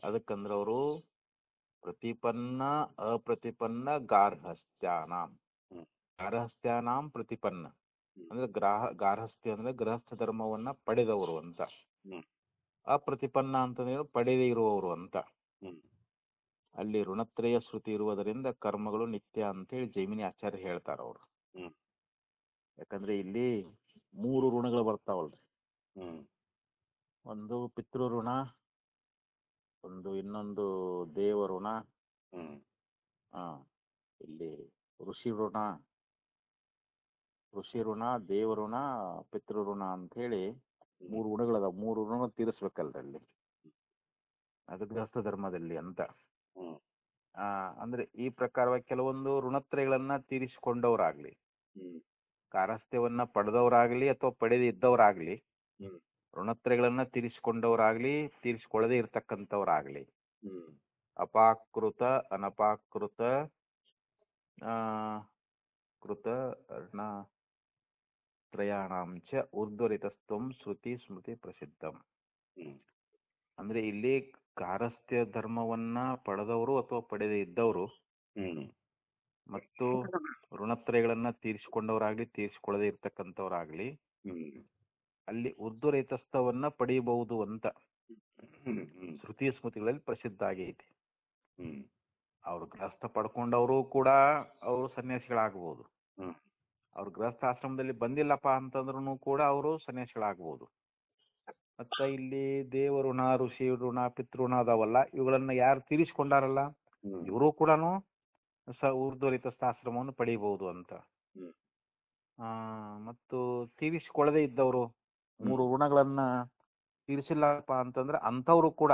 ಅದಕ್ಕಂದ್ರೆ ಅವರು ಪ್ರತಿಪನ್ನ ಅಪ್ರತಿಪನ್ನ ಗಾರ್ಹಸ್ಥ್ಯಾನಾಂ. ಹ್ಮ್. ಗಾರ್ಹಸ್ಥ್ಯಾನಾಂ ಪ್ರತಿಪನ್ನ ಹ್ಮ್. ಅಂದ್ರೆ ಗಾರ್ಹಸ್ಥ್ಯ ಅಂದ್ರೆ ಗೃಹಸ್ಥ ಧರ್ಮವನ್ನ ಪಡೆದವರು ಅಂತ. ಹ್ಮ್. ಅಪ್ರತಿಪನ್ನ ಅಂತಂದ್ರೆ ಪಡೆದೇ ಇರುವವರು ಅಂತ. ಹ್ಮ್. ಅಲ್ಲಿ ಋಣತ್ರಯ ಶ್ರುತಿ ಇರುವುದರಿಂದ ಕರ್ಮಗಳು ನಿತ್ಯ ಅಂತೇಳಿ ಜೈಮಿನಿ ಆಚಾರ್ಯ ಹೇಳ್ತಾರ ಅವರು. ಹ್ಮ್. ಯಾಕಂದ್ರೆ ಇಲ್ಲಿ 3 ಋಣಗಳು ಬರ್ತಾವಲ್ರಿ. ಹ್ಮ್. ಒಂದು ಪಿತೃ ಋಣ, ಒಂದು ಇನ್ನೊಂದು ದೇವ ಋಣ, ಹ್ಮ್. ಇಲ್ಲಿ ಋಷಿ ಋಣ, ದೇವ ಋಣ, ಪಿತೃ ಋಣ ಅಂತ ಹೇಳಿ 3 ಋಣಗಳದಾವ. 3 ಋಣ ತೀರಿಸ್ಬೇಕಲ್ರಿ ಅಲ್ಲಿ ಅದು ಗೃಹಸ್ಥ ಧರ್ಮದಲ್ಲಿ ಅಂತ. ಹ್ಮ್. ಅಂದ್ರೆ ಈ ಪ್ರಕಾರವಾಗಿ ಕೆಲವೊಂದು ಋಣತ್ರಯಗಳನ್ನ ತೀರಿಸಿಕೊಂಡವರಾಗ್ಲಿ, ಹ್ಮ್. ಗಾರ್ಹಸ್ಥ್ಯವನ್ನ ಪಡೆದವರಾಗ್ಲಿ ಅಥವಾ ಪಡೆದಿದ್ದವರಾಗ್ಲಿ, ಹ್ಮ್. ಋಣತ್ರಯಗಳನ್ನ ತೀರಿಸಿಕೊಂಡವರಾಗ್ಲಿ ತೀರಿಸಿಕೊಳ್ಳದೆ ಇರ್ತಕ್ಕಂಥವ್ರಾಗ್ಲಿ, ಹ್ಮ್. ಅಪಾಕೃತ ಅನಪಾಕೃತ ಕೃತ ಋಣ ತ್ರಯಾಣಾಂಚ ಊರ್ಧ್ವರಿತಸ್ತ್ವಂ ಶ್ರುತಿ ಸ್ಮೃತಿ ಪ್ರಸಿದ್ಧಂ. ಹ್ಮ್. ಅಂದ್ರೆ ಇಲ್ಲಿ ಗಾರ್ಹಸ್ಥ್ಯ ಧರ್ಮವನ್ನ ಪಡೆದವರು ಅಥವಾ ಪಡೆದೇ ಇದ್ದವರು ಹ್ಮ್. ಮತ್ತು ಋಣತ್ರಯಗಳನ್ನ ತೀರಿಸಿಕೊಂಡವರಾಗ್ಲಿ ತೀರಿಸಿಕೊಳ್ಳದೆ ಇರ್ತಕ್ಕಂಥವ್ರಾಗ್ಲಿ ಹ್ಮ್. ಅಲ್ಲಿ ಊರ್ಧ್ವರೇತಸ್ಥವನ್ನ ಪಡೆಯಬಹುದು ಅಂತ ಶ್ರುತಿ ಸ್ಮೃತಿಗಳಲ್ಲಿ ಪ್ರಸಿದ್ಧ ಆಗೈತಿ. ಅವ್ರು ಗೃಹಸ್ಥ ಪಡ್ಕೊಂಡವರು ಕೂಡ ಅವರು ಸನ್ಯಾಸಿಗಳಾಗ್ಬೋದು. ಅವ್ರು ಗೃಹಸ್ಥಾಶ್ರಮದಲ್ಲಿ ಬಂದಿಲ್ಲಪ್ಪ ಅಂತಂದ್ರೂ ಕೂಡ ಅವರು ಸನ್ಯಾಸಿಗಳಾಗ್ಬೋದು. ಮತ್ತ ಇಲ್ಲಿ ದೇವಋಣ, ಋಷಿ ಋಣ, ಪಿತೃಋಣ ಅದಾವಲ್ಲ, ಇವುಗಳನ್ನ ಯಾರು ತೀರಿಸಿಕೊಂಡಾರಲ್ಲ ಇವರು ಕೂಡ ಊರ್ಧ್ವರೇತಸ್ಥಾಶ್ರಮವನ್ನು ಪಡೆಯಬಹುದು ಅಂತ. ಮತ್ತು ತೀರಿಸಿಕೊಳ್ಳದೆ ಇದ್ದವರು, 3 ಋಣಗಳನ್ನ ತೀರಿಸಿಲ್ಲಪ್ಪ ಅಂತಂದ್ರೆ ಅಂಥವ್ರು ಕೂಡ,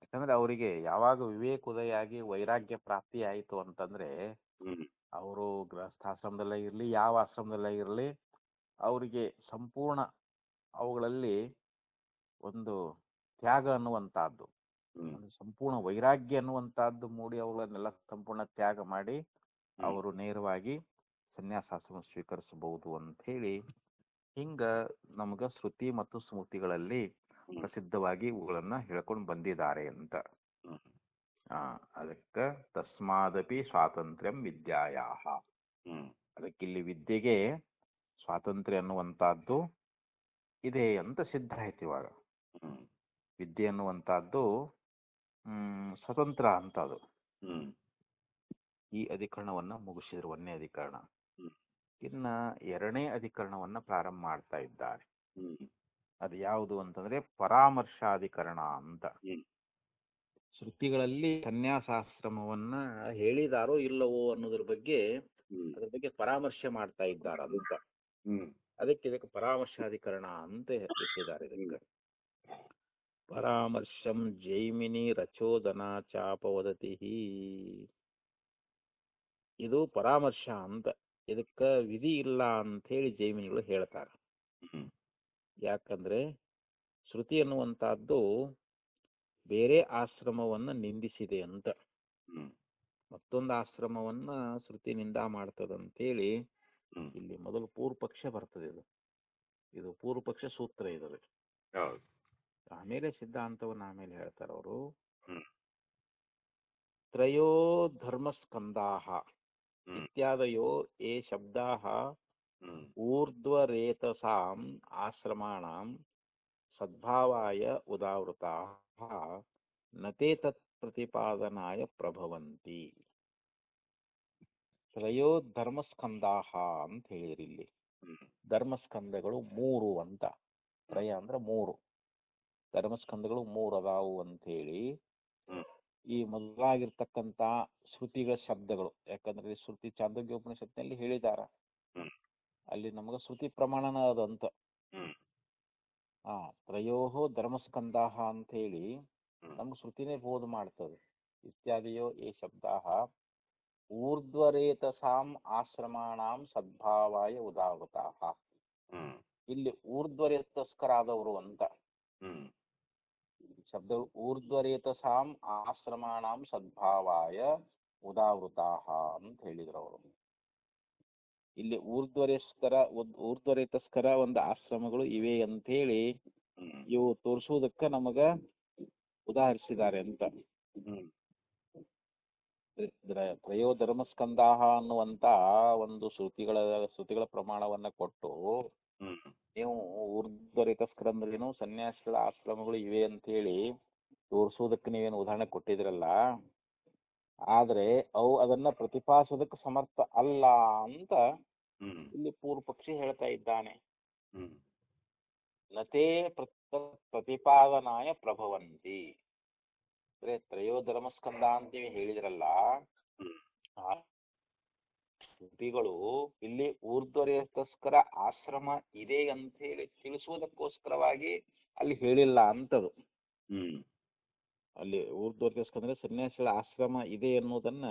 ಯಾಕಂದ್ರೆ ಅವರಿಗೆ ಯಾವಾಗ ವಿವೇಕೋದಯ ಆಗಿ ವೈರಾಗ್ಯ ಪ್ರಾಪ್ತಿ ಆಯಿತು ಅಂತಂದ್ರೆ ಅವರು ಗೃಹಸ್ಥಾಶ್ರಮದಲ್ಲೇ ಇರಲಿ, ಯಾವ ಆಶ್ರಮದಲ್ಲೇ ಇರಲಿ, ಅವರಿಗೆ ಸಂಪೂರ್ಣ ಅವುಗಳಲ್ಲಿ ಒಂದು ತ್ಯಾಗ ಅನ್ನುವಂತಹದ್ದು, ಒಂದು ಸಂಪೂರ್ಣ ವೈರಾಗ್ಯ ಅನ್ನುವಂತಹದ್ದು ಮೂಡಿ ಅವುಗಳನ್ನೆಲ್ಲ ಸಂಪೂರ್ಣ ತ್ಯಾಗ ಮಾಡಿ ಅವರು ನೇರವಾಗಿ ಸನ್ಯಾಸಾಶ್ರಮ ಸ್ವೀಕರಿಸಬಹುದು ಅಂತ ಹೇಳಿ ಹಿಂಗ ನಮಗ ಶ್ರುತಿ ಮತ್ತು ಸ್ಮೃತಿಗಳಲ್ಲಿ ಪ್ರಸಿದ್ಧವಾಗಿ ಇವುಗಳನ್ನ ಹೇಳ್ಕೊಂಡು ಬಂದಿದ್ದಾರೆ ಅಂತ. ಅದಕ್ಕೆ ತಸ್ಮಾದಪಿ ಸ್ವಾತಂತ್ರ್ಯಂ ವಿದ್ಯಾಯಾಹ, ಅದಕ್ಕಿಲ್ಲಿ ವಿದ್ಯೆಗೆ ಸ್ವಾತಂತ್ರ್ಯ ಅನ್ನುವಂತಹದ್ದು ಇದೆ ಅಂತ ಸಿದ್ಧ ಆಯ್ತು. ಇವಾಗ ವಿದ್ಯೆ ಅನ್ನುವಂತಹದ್ದು ಸ್ವತಂತ್ರ ಅಂತ. ಅದು ಈ ಅಧಿಕರಣವನ್ನ ಮುಗಿಸಿದ್ರು, 1ನೇ ಅಧಿಕರಣ. ಇನ್ನ 2ನೇ ಅಧಿಕರಣವನ್ನ ಪ್ರಾರಂಭ ಮಾಡ್ತಾ ಇದ್ದಾರೆ. ಅದು ಯಾವುದು ಅಂತಂದ್ರೆ ಪರಾಮರ್ಶಾಧಿಕರಣ ಅಂತ. ಶ್ರುತಿಗಳಲ್ಲಿ ಸನ್ಯಾಸಾಶ್ರಮವನ್ನ ಹೇಳಿದಾರೋ ಇಲ್ಲವೋ ಅನ್ನೋದ್ರ ಬಗ್ಗೆ ಅದ್ರ ಬಗ್ಗೆ ಪರಾಮರ್ಶೆ ಮಾಡ್ತಾ ಇದ್ದಾರೆ. ಅದಕ್ಕೆ ಇದಕ್ಕೆ ಪರಾಮರ್ಶಾಧಿಕರಣ ಅಂತ ಇಟ್ಟಿದ್ದಾರೆ. ಇದಕ್ಕೆ ಪರಾಮರ್ಶಂ ಜೈಮಿನಿ ರಚೋದನ ಚಾಪವದತಿ, ಇದು ಪರಾಮರ್ಶ ಅಂತ. ಇದಕ್ಕ ವಿಧಿ ಇಲ್ಲ ಅಂತ ಹೇಳಿ ಜೈಮಿನಿಗಳು ಹೇಳ್ತಾರೆ. ಯಾಕಂದ್ರೆ ಶ್ರುತಿ ಅನ್ನುವಂತಹದ್ದು ಬೇರೆ ಆಶ್ರಮವನ್ನ ನಿಂದಿಸಿದೆ ಅಂತ, ಮತ್ತೊಂದು ಆಶ್ರಮವನ್ನ ಶ್ರುತಿ ನಿಂದ ಮಾಡ್ತದಂತೇಳಿ ಇಲ್ಲಿ ಮೊದಲು ಪೂರ್ವ ಪಕ್ಷ ಬರ್ತದೆ. ಇದು ಪೂರ್ವ ಪಕ್ಷ ಸೂತ್ರ ಇದೆ. ಆಮೇಲೆ ಸಿದ್ಧಾಂತವನ್ನ ಆಮೇಲೆ ಹೇಳ್ತಾರೆ ಅವರು. ತ್ರಯೋ ಧರ್ಮಸ್ಕಂದಾಹ ಇತ್ಯಾದಯೋ ಏ ಶಬ್ದಾಹ ಊರ್ಧ್ವರೇತಸಾಂ ಆಶ್ರಮಾಣಾಂ ಸದ್ಭಾವಾಯ ಉದಾವೃತಾಃ ನತೇ ತತ್ ಪ್ರತಿಪಾದನಾಯ ಪ್ರಭವಂತಿ. ತ್ರಯೋ ಧರ್ಮಸ್ಕಂದಾಹ ಅಂತ ಹೇಳಿರಿ. ಇಲ್ಲಿ ಧರ್ಮಸ್ಕಂದಗಳು 3 ಅಂತ. ತ್ರಯ ಅಂದ್ರೆ 3, ಧರ್ಮಸ್ಕಂದಗಳು 3 ಅದಾವು ಅಂತೇಳಿ ಈ ಮೊದಲಾಗಿರ್ತಕ್ಕಂಥ ಶ್ರುತಿಗಳ ಶಬ್ದಗಳು, ಯಾಕಂದ್ರೆ ಶ್ರುತಿ ಚಾಂದೋಗ್ಯ ಉಪನಿಷತ್ನಲ್ಲಿ ಹೇಳಿದಾರ, ಅಲ್ಲಿ ನಮಗ ಶ್ರುತಿ ಪ್ರಮಾಣನ ಅದಂತ. ತ್ರಯೋ ಧರ್ಮಸ್ಕಂದಾಹ ಅಂತ ಹೇಳಿ ನಮ್ಗೆ ಶ್ರುತಿನೇ ಬೋಧ ಮಾಡ್ತದೆ. ಇತ್ಯಾದಿಯೋ ಏ ಶಬ್ದಾಹ ಊರ್ಧ್ವರೇತಸಾಂ ಆಶ್ರಮಾಣಾಂ ಸದ್ಭಾವಾಯ ಉದಾವೃತಾಃ, ಇಲ್ಲಿ ಊರ್ಧ್ವರೇತಸ್ಕರಾದವರು ಅಂತ ಶಬ್ದ. ಊರ್ಧ್ವರೇತಸಾಂ ಆಶ್ರಮಾಣಾಂ ಸದ್ಭಾವಾಯ ಉದಾವೃತಾಃ ಅಂತ ಹೇಳಿದ್ರು ಅವರು. ಇಲ್ಲಿ ಊರ್ಧ್ವರೇತಸ್ಕರ ಒಂದು ಆಶ್ರಮಗಳು ಇವೆ ಅಂತೇಳಿ ಇವು ತೋರಿಸುವುದಕ್ಕ ನಮಗ ಉದಾಹರಿಸಿದ್ದಾರೆ ಅಂತ. ತ್ರಯೋ ಧರ್ಮಸ್ಕಂದಾಹ ಅನ್ನುವಂತ ಒಂದು ಶ್ರುತಿಗಳ ಪ್ರಮಾಣವನ್ನ ಕೊಟ್ಟು ನೀವು ಊರ್ಧ್ವರೇತಸ್ಕರ ಅಂದ್ರೇನು, ಸನ್ಯಾಸಿಗಳ ಆಶ್ರಮಗಳು ಇವೆ ಅಂತೇಳಿ ತೋರಿಸೋದಕ್ಕೆ ನೀವೇನು ಉದಾಹರಣೆ ಕೊಟ್ಟಿದ್ರಲ್ಲ, ಆದ್ರೆ ಅವು ಅದನ್ನ ಪ್ರತಿಪಾದಿಸೋದಕ್ಕೆ ಸಮರ್ಥ ಅಲ್ಲ ಅಂತ ಇಲ್ಲಿ ಪೂರ್ವ ಪಕ್ಷಿ ಹೇಳ್ತಾ ಇದ್ದಾನೆ. ನತೇ ಪ್ರತಿಪಾದನಾಯ ಪ್ರಭವಂತಿ. ತ್ರಯೋ ಧರ್ಮಸ್ಕಂದ ಅಂತೇಳಿ ಹೇಳಿದ್ರಲ್ಲ, ಶ್ರುತಿಗಳು ಇಲ್ಲಿ ಊರ್ಧ್ವರೇತಸ್ಕರ ಆಶ್ರಮ ಇದೆ ಅಂತ ಹೇಳಿ ತಿಳಿಸುವುದಕ್ಕೋಸ್ಕರವಾಗಿ ಅಲ್ಲಿ ಹೇಳಿಲ್ಲ ಅಂತದು. ಅಲ್ಲಿ ಊರ್ಧ್ವರೇತಸ್ಕರ ಅಂದ್ರೆ ಸನ್ಯಾಸಿಗಳ ಆಶ್ರಮ ಇದೆ ಅನ್ನೋದನ್ನ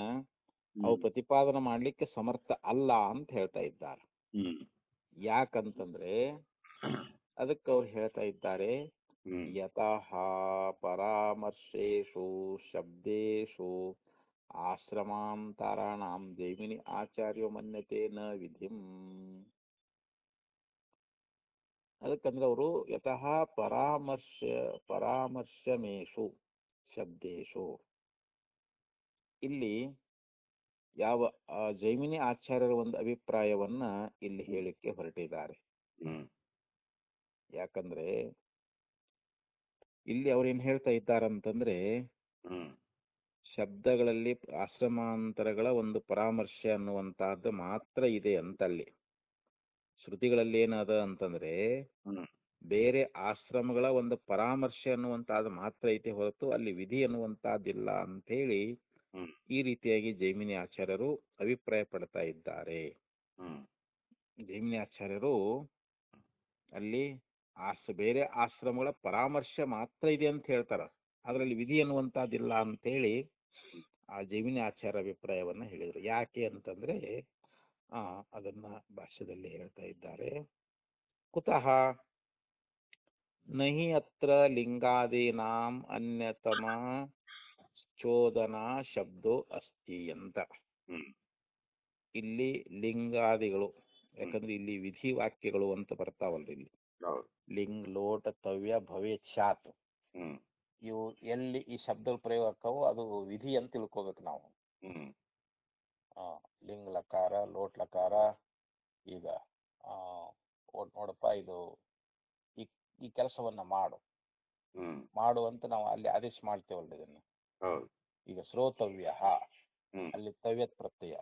ಅವು ಪ್ರತಿಪಾದನೆ ಮಾಡ್ಲಿಕ್ಕೆ ಸಮರ್ಥ ಅಲ್ಲ ಅಂತ ಹೇಳ್ತಾ ಇದ್ದಾರೆ. ಯಾಕಂತಂದ್ರೆ ಅದಕ್ಕೆ ಅವ್ರು ಹೇಳ್ತಾ ಇದ್ದಾರೆ, ಯತಃ ಪರಾಮರ್ಶೇಷು ಶಬ್ದೇಶು ಆಶ್ರಮಾಂತರಾಣಾಂ ಜೈಮಿನಿ ಆಚಾರ್ಯೋ ಮನ್ಯತೆ ನ ವಿಧಿಂ. ಅದಕ್ಕಂದ್ರೆ ಅವರು ಯತಃ ಪರಾಮರ್ಶಮೇಷು ಶಬ್ದೇಶು, ಇಲ್ಲಿ ಯಾವ ಜೈಮಿನಿ ಆಚಾರ್ಯರ ಒಂದು ಅಭಿಪ್ರಾಯವನ್ನ ಇಲ್ಲಿ ಹೇಳಿಕ್ಕೆ ಹೊರಟಿದ್ದಾರೆ. ಯಾಕಂದ್ರೆ ಇಲ್ಲಿ ಅವ್ರೇನ್ ಹೇಳ್ತಾ ಇದ್ದಾರಂತಂದ್ರೆ ಹ್ಮ್ ಶಬ್ದಗಳಲ್ಲಿ ಆಶ್ರಮಾಂತರಗಳ ಒಂದು ಪರಾಮರ್ಶೆ ಅನ್ನುವಂತಹದ್ದು ಮಾತ್ರ ಇದೆ ಅಂತಲ್ಲಿ. ಶ್ರುತಿಗಳಲ್ಲಿ ಏನದ ಅಂತಂದ್ರೆ ಹ್ಮ್ ಬೇರೆ ಆಶ್ರಮಗಳ ಒಂದು ಪರಾಮರ್ಶೆ ಅನ್ನುವಂತಹದ್ದು ಮಾತ್ರ ಐತೆ ಹೊರತು ಅಲ್ಲಿ ವಿಧಿ ಅನ್ನುವಂತಹದ್ದಿಲ್ಲ ಅಂತ ಹೇಳಿ ಹ್ಮ್ ಈ ರೀತಿಯಾಗಿ ಜೈಮಿನಿ ಆಚಾರ್ಯರು ಅಭಿಪ್ರಾಯ ಪಡ್ತಾ ಇದ್ದಾರೆ. ಹ್ಮ್ ಜೈಮಿನಿ ಆಚಾರ್ಯರು ಅಲ್ಲಿ ಬೇರೆ ಆಶ್ರಮಗಳ ಪರಾಮರ್ಶೆ ಮಾತ್ರ ಇದೆ ಅಂತ ಹೇಳ್ತಾರ, ಅದರಲ್ಲಿ ವಿಧಿ ಅನ್ನುವಂತಹದ್ದಿಲ್ಲ ಅಂತೇಳಿ ಆ ಜೈಮಿನಿ ಆಚಾರ್ಯ ಅಭಿಪ್ರಾಯವನ್ನ ಹೇಳಿದರು. ಯಾಕೆ ಅಂತಂದ್ರೆ ಅದನ್ನ ಭಾಷ್ಯದಲ್ಲಿ ಹೇಳ್ತಾ ಇದ್ದಾರೆ. ಕುತಃ ನಹಿ ಅತ್ರ ಲಿಂಗಾದೀನಾಂ ಅನ್ಯತಮ ಚೋದನಾ ಶಬ್ದೋ ಅಸ್ತಿ ಅಂತ. ಹ್ಮ್ ಇಲ್ಲಿ ಲಿಂಗಾದಿಗಳು, ಯಾಕಂದ್ರೆ ಇಲ್ಲಿ ವಿಧಿ ವಾಕ್ಯಗಳು ಅಂತ ಬರ್ತಾವಲ್ರಿ ಇಲ್ಲಿ. ಹೌದು. ಲಿಂಗ್ ಲೋಟ ತವ್ಯ ಭವೇತ್ ಶಾತ್, ಹ್ಮ್ ಇವು ಎಲ್ಲಿ ಈ ಶಬ್ದ ಪ್ರಯೋಗ ಆಕ್ಕವೋ ಅದು ವಿಧಿ ಅಂತ ತಿಳ್ಕೊಬೇಕು ನಾವು. ಹ್ಮ್ ಲಿಂಗ್ ಲಕಾರ ಲೋಟ್ ಲಕಾರ, ಈಗ ನೋಡಪ್ಪ ಇದು ಈ ಈ ಕೆಲಸವನ್ನ ಮಾಡು ಹ್ಮ್ ಮಾಡು ಅಂತ ನಾವು ಅಲ್ಲಿ ಆದೇಶ ಮಾಡ್ತೇವಲ್ರಿ ಇದನ್ನ. ಹೌದು. ಈಗ ಶ್ರೋತವ್ಯ, ಹ್ಮ್ ಅಲ್ಲಿ ತವ್ಯತ್ ಪ್ರತ್ಯಯ.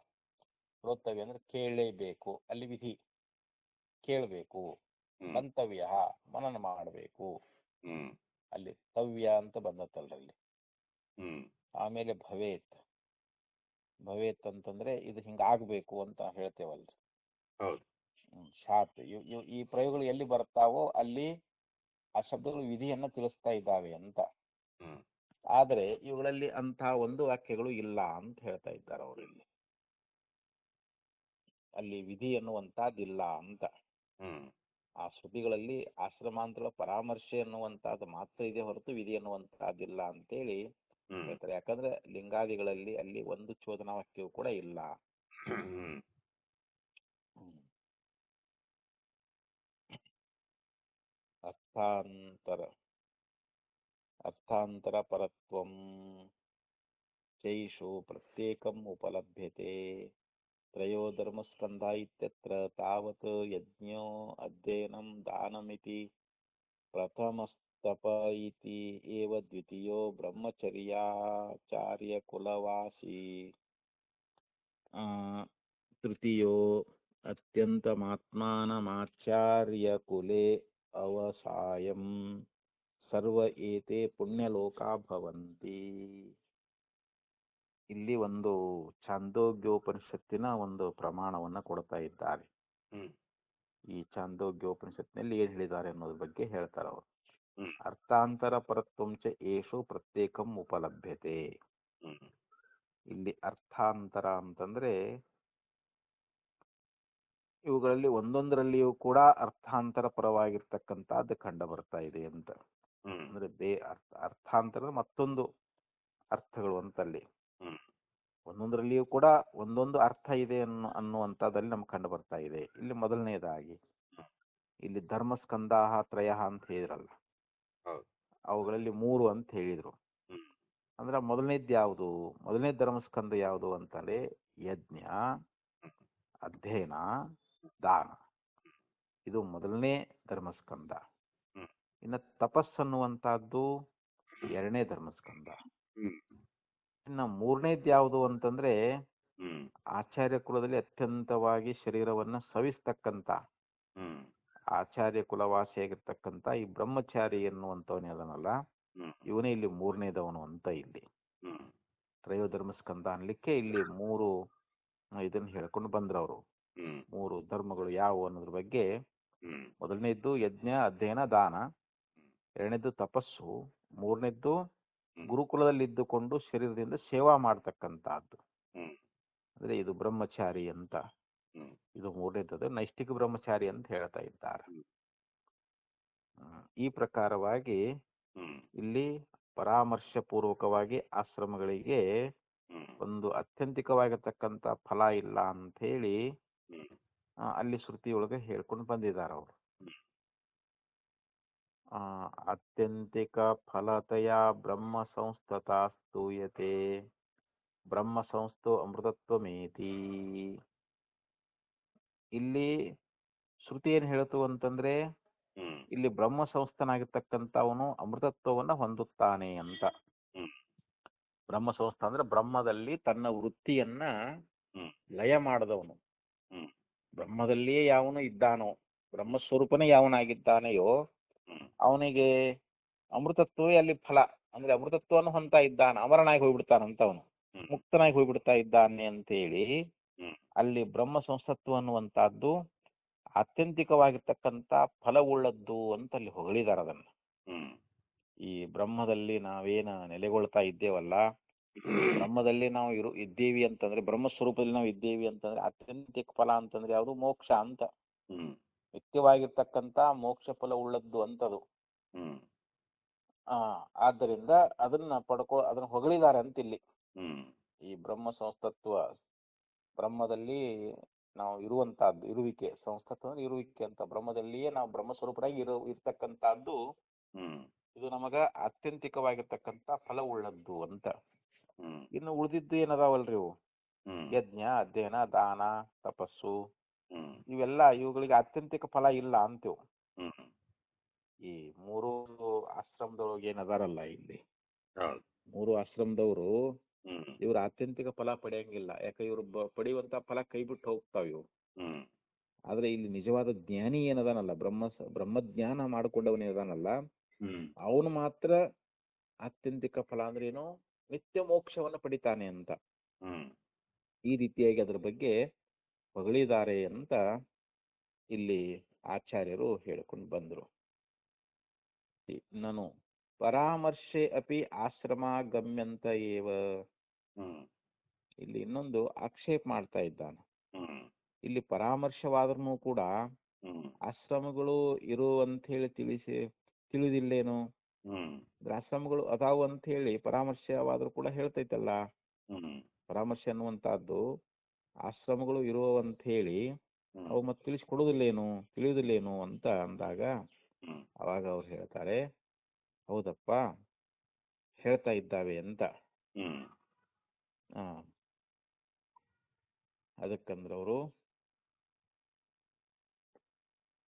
ಶ್ರೋತವ್ಯ ಅಂದ್ರೆ ಕೇಳಲೇಬೇಕು, ಅಲ್ಲಿ ವಿಧಿ ಕೇಳಬೇಕು. ಹ್ಮ್ ಮಂತವ್ಯ ಮನನ ಮಾಡಬೇಕು, ಹ್ಮ್ ಅಲ್ಲಿ ತವ್ಯ ಅಂತ ಬಂದತ್ತಲ್ರಲ್ಲಿ. ಹ್ಮ್ ಆಮೇಲೆ ಭವೇತ್, ಭವೇತ್ ಅಂತಂದ್ರೆ ಇದು ಹಿಂಗಾಗಬೇಕು ಅಂತ ಹೇಳ್ತೇವಲ್ರಿ. ಹೌದು. ಶಾತ್, ಈ ಪ್ರಯೋಗಗಳು ಎಲ್ಲಿ ಬರ್ತಾವೋ ಅಲ್ಲಿ ಆ ಶಬ್ದಗಳು ವಿಧಿಯನ್ನ ತಿಳಿಸ್ತಾ ಇದ್ದಾವೆ ಅಂತ. ಹ್ಮ್ ಆದರೆ ಇವುಗಳಲ್ಲಿ ಅಂಥ ಒಂದು ವಾಕ್ಯಗಳು ಇಲ್ಲ ಅಂತ ಹೇಳ್ತಾ ಇದ್ದಾರೆ ಅವರಲ್ಲಿ. ಅಲ್ಲಿ ವಿಧಿ ಅನ್ನುವಂಥದ್ದಿಲ್ಲ ಅಂತ. ಹ್ಮ್ ಆ ಶ್ರುತಿಗಳಲ್ಲಿ ಆಶ್ರಮಾಂತರ ಪರಾಮರ್ಶೆ ಅನ್ನುವಂಥದ್ದು ಮಾತ್ರ ಇದೆ ಹೊರತು ವಿಧಿ ಅನ್ನುವಂಥದ್ದಿಲ್ಲ ಅಂತೇಳಿ ಹ್ಮ್ ಹೇಳ್ತಾರೆ. ಯಾಕಂದ್ರೆ ಲಿಂಗಾದಿಗಳಲ್ಲಿ ಅಲ್ಲಿ ಒಂದು ಚೋದನಾ ವಾಕ್ಯವು ಕೂಡ ಇಲ್ಲ. ಹ್ಮ್ ಅರ್ಥಾಂತರ ಪರತ್ವಂ ಚೈಷು ಪ್ರತ್ಯೇಕಂ ಉಪಲಭ್ಯತೆ. ತ್ರಯೋ ಧರ್ಮಸ್ಕಂಧ ಇತ್ಯತ್ರ ತಾವತ್ ಯಜ್ಞೋ ಅಧ್ಯಯನಂ ದಾನಮಿತಿ ಪ್ರಥಮಸ್ತಪ ಇತಿ ಏವ ದ್ವಿತೀಯೋ ಬ್ರಹ್ಮಚರ್ಯಾಚಾರ್ಯ ಕುಲವಾಸಿ ತೃತೀಯೋ ಅತ್ಯಂತಮಾತ್ಮಾನಮಾಚಾರ್ಯ ಕುಲೆ ಅವಸಾಯಂ ಸರ್ವ ಏತೆ ಪುಣ್ಯಲೋಕಾ ಭವಂತಿ. ಇಲ್ಲಿ ಒಂದು ಛಾಂದೋಗ್ಯೋಪನಿಷತ್ತಿನ ಒಂದು ಪ್ರಮಾಣವನ್ನ ಕೊಡ್ತಾ ಇದ್ದಾರೆ. ಹ್ಮ್ ಈ ಛಾಂದೋಗ್ಯೋಪನಿಷತ್ತಿನಲ್ಲಿ ಏನ್ ಹೇಳಿದ್ದಾರೆ ಅನ್ನೋದ್ರ ಬಗ್ಗೆ ಹೇಳ್ತಾರೆ ಅವರು. ಹ್ಮ್ ಅರ್ಥಾಂತರ ಪರತ್ವಂಚ ಏಷು ಪ್ರತ್ಯೇಕಂ ಉಪಲಭ್ಯತೆ. ಹ್ಮ್ ಇಲ್ಲಿ ಅರ್ಥಾಂತರ ಅಂತಂದ್ರೆ ಇವುಗಳಲ್ಲಿ ಒಂದೊಂದರಲ್ಲಿಯೂ ಕೂಡ ಅರ್ಥಾಂತರ ಪರವಾಗಿರ್ತಕ್ಕಂಥದ್ದು ಕಂಡು ಬರ್ತಾ ಇದೆ ಅಂತ. ಹ್ಮ್ ಅಂದ್ರೆ ಅರ್ಥಾಂತರ ಮತ್ತೊಂದು ಅರ್ಥಗಳು ಅಂತಲ್ಲಿ ಹ್ಮ್ ಒಂದೊಂದರಲ್ಲಿಯೂ ಕೂಡ ಒಂದೊಂದು ಅರ್ಥ ಇದೆ ಅನ್ನುವಂಥದ್ದಲ್ಲಿ ನಮ್ಗೆ ಕಂಡು ಬರ್ತಾ ಇದೆ. ಇಲ್ಲಿ ಮೊದಲನೇದಾಗಿ ಇಲ್ಲಿ ಧರ್ಮಸ್ಕಂದಾಹ ತ್ರಯ ಅಂತ ಹೇಳಿದ್ರಲ್ಲ, ಹೌದು. ಅವುಗಳಲ್ಲಿ 3 ಅಂತ ಹೇಳಿದ್ರು. ಹ್ಮ್ ಅಂದ್ರೆ ಮೊದಲನೇದು ಯಾವುದು? ಮೊದಲನೇ ಧರ್ಮಸ್ಕಂದ ಯಾವುದು ಅಂತಂದ್ರೆ ಯಜ್ಞ, ಅಧ್ಯಯನ, ದಾನ. ಇದು ಮೊದಲನೇ ಧರ್ಮಸ್ಕಂದ. ಹ್ಮ್ ಇನ್ನು ತಪಸ್ಸನ್ನುವಂತಹದ್ದು 2ನೇ ಧರ್ಮಸ್ಕಂದ. ಹ್ಮ್ ಇನ್ನು 3ನೇದು ಯಾವುದು ಅಂತಂದ್ರೆ ಹ್ಮ್ ಆಚಾರ್ಯ ಕುಲದಲ್ಲಿ ಅತ್ಯಂತವಾಗಿ ಶರೀರವನ್ನ ಸವಿಸ್ತಕ್ಕಂಥ ಹ್ಮ್ ಆಚಾರ್ಯ ಕುಲವಾಸಿಯಾಗಿರ್ತಕ್ಕಂಥ ಈ ಬ್ರಹ್ಮಚಾರಿ ಎನ್ನುವಂಥವನೇದನಲ್ಲ, ಹ್ಮ್ ಇವನೇ ಇಲ್ಲಿ 3ನೇದವನು ಅಂತ. ಇಲ್ಲಿ ಹ್ಮ್ ತ್ರಯೋಧರ್ಮಸ್ಕಂದ ಅನ್ಲಿಕ್ಕೆ ಇಲ್ಲಿ 3 ಇದನ್ನ ಹೇಳ್ಕೊಂಡು ಬಂದ್ರವರು. ಹ್ಮ್ 3 ಧರ್ಮಗಳು ಯಾವುವು ಅನ್ನೋದ್ರ ಬಗ್ಗೆ. ಹ್ಮ್ ಮೊದಲನೇದ್ದು ಯಜ್ಞ, ಅಧ್ಯಯನ, ದಾನ. 2ನೇದ್ದು ತಪಸ್ಸು. 3ನೇದ್ದು ಹ್ಮ್ ಗುರುಕುಲದಲ್ಲಿ ಇದ್ದುಕೊಂಡು ಶರೀರದಿಂದ ಸೇವಾ ಮಾಡ್ತಕ್ಕಂಥದ್ದು. ಹ್ಮ್ ಅಂದ್ರೆ ಇದು ಬ್ರಹ್ಮಚಾರಿ ಅಂತ. ಹ್ಮ್ ಇದು 3ನೇದ್ದು ನೈಷ್ಠಿಕ ಬ್ರಹ್ಮಚಾರಿ ಅಂತ ಹೇಳ್ತಾ ಇದ್ದಾರೆ. ಈ ಪ್ರಕಾರವಾಗಿ ಹ್ಮ್ ಇಲ್ಲಿ ಪರಾಮರ್ಶ ಪೂರ್ವಕವಾಗಿ ಆಶ್ರಮಗಳಿಗೆ ಹ್ಮ್ ಒಂದು ಅತ್ಯಂತಿಕವಾಗಿರ್ತಕ್ಕಂಥ ಫಲ ಇಲ್ಲ ಅಂತ ಹೇಳಿ ಹ್ಮ್ ಅಲ್ಲಿ ಶ್ರುತಿಯೊಳಗೆ ಹೇಳ್ಕೊಂಡು ಬಂದಿದ್ದಾರೆ ಅವರು. ಅತ್ಯಂತಿಕ ಫಲತೆಯ ಬ್ರಹ್ಮ ಸಂಸ್ಥತಾ ಸ್ತೂಯತೆ ಬ್ರಹ್ಮ ಸಂಸ್ಥೋ ಅಮೃತತ್ವಮೇತಿ. ಇಲ್ಲಿ ಶ್ರುತಿ ಏನ್ ಹೇಳ್ತು ಅಂತಂದ್ರೆ ಹ್ಮ್ ಇಲ್ಲಿ ಬ್ರಹ್ಮ ಸಂಸ್ಥನಾಗಿರ್ತಕ್ಕಂಥ ಅವನು ಅಮೃತತ್ವವನ್ನು ಹೊಂದುತ್ತಾನೆ ಅಂತ. ಹ್ಮ್ ಬ್ರಹ್ಮ ಸಂಸ್ಥ ಅಂದ್ರೆ ಬ್ರಹ್ಮದಲ್ಲಿ ತನ್ನ ವೃತ್ತಿಯನ್ನ ಹ್ಮ್ ಲಯ ಮಾಡಿದವನು. ಹ್ಮ್ ಬ್ರಹ್ಮದಲ್ಲಿಯೇ ಯಾವನು ಇದ್ದಾನೋ, ಬ್ರಹ್ಮಸ್ವರೂಪನೇ ಯಾವನಾಗಿದ್ದಾನೆಯೋ ಹ್ಮ್ ಅವನಿಗೆ ಅಮೃತತ್ವವೇ ಅಲ್ಲಿ ಫಲ. ಅಂದ್ರೆ ಅಮೃತತ್ವವನ್ನು ಹೊಂತಾ ಇದ್ದಾನೆ, ಅಮರನಾಗಿ ಹೋಗ್ಬಿಡ್ತಾನಂತ ಅವನು, ಹ್ಮ್ ಮುಕ್ತನಾಗಿ ಹೋಗ್ಬಿಡ್ತಾ ಇದ್ದಾನೆ ಅಂತೇಳಿ ಹ್ಮ್ ಅಲ್ಲಿ ಬ್ರಹ್ಮ ಸಂಸತ್ವ ಅನ್ನುವಂತಹದ್ದು ಆತ್ಯಂತಿಕವಾಗಿರ್ತಕ್ಕಂಥ ಫಲವುಳ್ಳದ್ದು ಅಂತ ಅಲ್ಲಿ ಹೊಗಳಿದ್ದಾರೆ ಅದನ್ನು. ಹ್ಮ್ ಈ ಬ್ರಹ್ಮದಲ್ಲಿ ನಾವೇನ ನೆಲೆಗೊಳ್ತಾ ಇದ್ದೇವಲ್ಲ, ಬ್ರಹ್ಮದಲ್ಲಿ ನಾವು ಇದ್ದೀವಿ ಅಂತಂದ್ರೆ, ಬ್ರಹ್ಮ ಸ್ವರೂಪದಲ್ಲಿ ನಾವು ಇದ್ದೇವಿ ಅಂತಂದ್ರೆ ಆತ್ಯಂತಿಕ ಫಲ ಅಂತಂದ್ರೆ ಯಾವುದು? ಮೋಕ್ಷ ಅಂತ. ಹ್ಮ್ ನಿತ್ಯವಾಗಿರ್ತಕ್ಕಂಥ ಮೋಕ್ಷ ಫಲ ಉಳ್ಳದ್ದು ಅಂತದು. ಹ್ಮ್ ಆ ಆದ್ದರಿಂದ ಅದನ್ನ ಹೊಗಳಿದ್ದಾರೆ ಅಂತ ಇಲ್ಲಿ. ಹ್ಮ್ ಈ ಬ್ರಹ್ಮ ಸಂಸ್ತತ್ವ, ಬ್ರಹ್ಮದಲ್ಲಿ ನಾವು ಇರುವಂತಹದ್ದು, ಇರುವಿಕೆ. ಸಂಸ್ತತ್ವ ಅಂದ್ರೆ ಇರುವಿಕೆ ಅಂತ. ಬ್ರಹ್ಮದಲ್ಲಿಯೇ ನಾವು ಬ್ರಹ್ಮಸ್ವರೂಪರಾಗಿ ಇರ್ತಕ್ಕಂಥದ್ದು ಹ್ಮ್ ಇದು ನಮಗ ಆತ್ಯಂತಿಕವಾಗಿರ್ತಕ್ಕಂಥ ಫಲವುಳ್ಳದ್ದು ಅಂತ. ಹ್ಮ್ ಇನ್ನು ಉಳಿದಿದ್ದು ಏನದಾವಲ್ರಿ ಇವು? ಹ್ಮ್ ಯಜ್ಞ, ಅಧ್ಯಯನ, ದಾನ, ತಪಸ್ಸು, ಹ್ಮ್ ಇವುಗಳಿಗೆ ಆತ್ಯಂತಿಕ ಫಲ ಇಲ್ಲ ಅಂತೀವ್. ಹ್ಮ್ ಈ ಮೂರು ಆಶ್ರಮದೊಳಗೆ ಏನದಾರಲ್ಲ ಇಲ್ಲಿ, ಹೌದು. ಮೂರು ಆಶ್ರಮದವರು ಹ್ಮ್ ಇವ್ರು ಆತ್ಯಂತಿಕ ಫಲ ಪಡೆಯಂಗಿಲ್ಲ. ಯಾಕೆ? ಇವ್ರು ಪಡೆಯುವಂತ ಫಲ ಕೈ ಬಿಟ್ಟು ಹೋಗ್ತಾವ ಇವು. ಹ್ಮ್ ಆದ್ರೆ ಇಲ್ಲಿ ನಿಜವಾದ ಜ್ಞಾನಿ ಏನದಾನಲ್ಲ, ಬ್ರಹ್ಮಜ್ಞಾನ ಮಾಡಿಕೊಂಡವನೇದಾನಲ್ಲ, ಹ್ಮ್ ಅವನು ಮಾತ್ರ ಆತ್ಯಂತಿಕ ಫಲ ಅಂದ್ರೆ ಏನು? ನಿತ್ಯ ಮೋಕ್ಷವನ್ನು ಪಡಿತಾನೆ ಅಂತ. ಹ್ಮ್ ಈ ರೀತಿಯಾಗಿ ಅದರ ಬಗ್ಗೆ ಹೊಗಳಿದ್ದಾರೆ ಅಂತ ಇಲ್ಲಿ ಆಚಾರ್ಯರು ಹೇಳಿಕೊಂಡು ಬಂದರು. ನಾನು ಪರಾಮರ್ಶೆ ಅಪಿ ಆಶ್ರಮ ಗಮ್ಯಂತ ಏವ. ಹ್ಮ್ ಇಲ್ಲಿ ಇನ್ನೊಂದು ಆಕ್ಷೇಪ ಮಾಡ್ತಾ ಇದ್ದಾನೆ. ಹ್ಮ್ ಇಲ್ಲಿ ಪರಾಮರ್ಶವಾದ್ರೂ ಕೂಡ ಹ್ಮ್ ಆಶ್ರಮಗಳು ಇರು ಅಂತ ಹೇಳಿ ತಿಳಿದಿಲ್ಲೇನು? ಹ್ಮ್ ಆಶ್ರಮಗಳು ಅದಾವು ಅಂತ ಹೇಳಿ ಪರಾಮರ್ಶವಾದ್ರೂ ಕೂಡ ಹೇಳ್ತೈತಲ್ಲ. ಹ್ಮ್ ಪರಾಮರ್ಶೆ ಅನ್ನುವಂತಹದ್ದು ಆಶ್ರಮಗಳು ಇರುವಂತ ಹೇಳಿ ಹ್ಮ್ ಅವು ಮತ್ತೆ ತಿಳಿಯುವುದಿಲ್ಲೇನು ಅಂತ ಅಂದಾಗ ಹ್ಮ್ ಅವಾಗ ಅವ್ರು ಹೇಳ್ತಾರೆ, ಹೌದಪ್ಪ, ಹೇಳ್ತಾ ಇದ್ದಾವೆ ಅಂತ. ಹ್ಮ್ ಆ ಅದಕ್ಕಂದ್ರವರು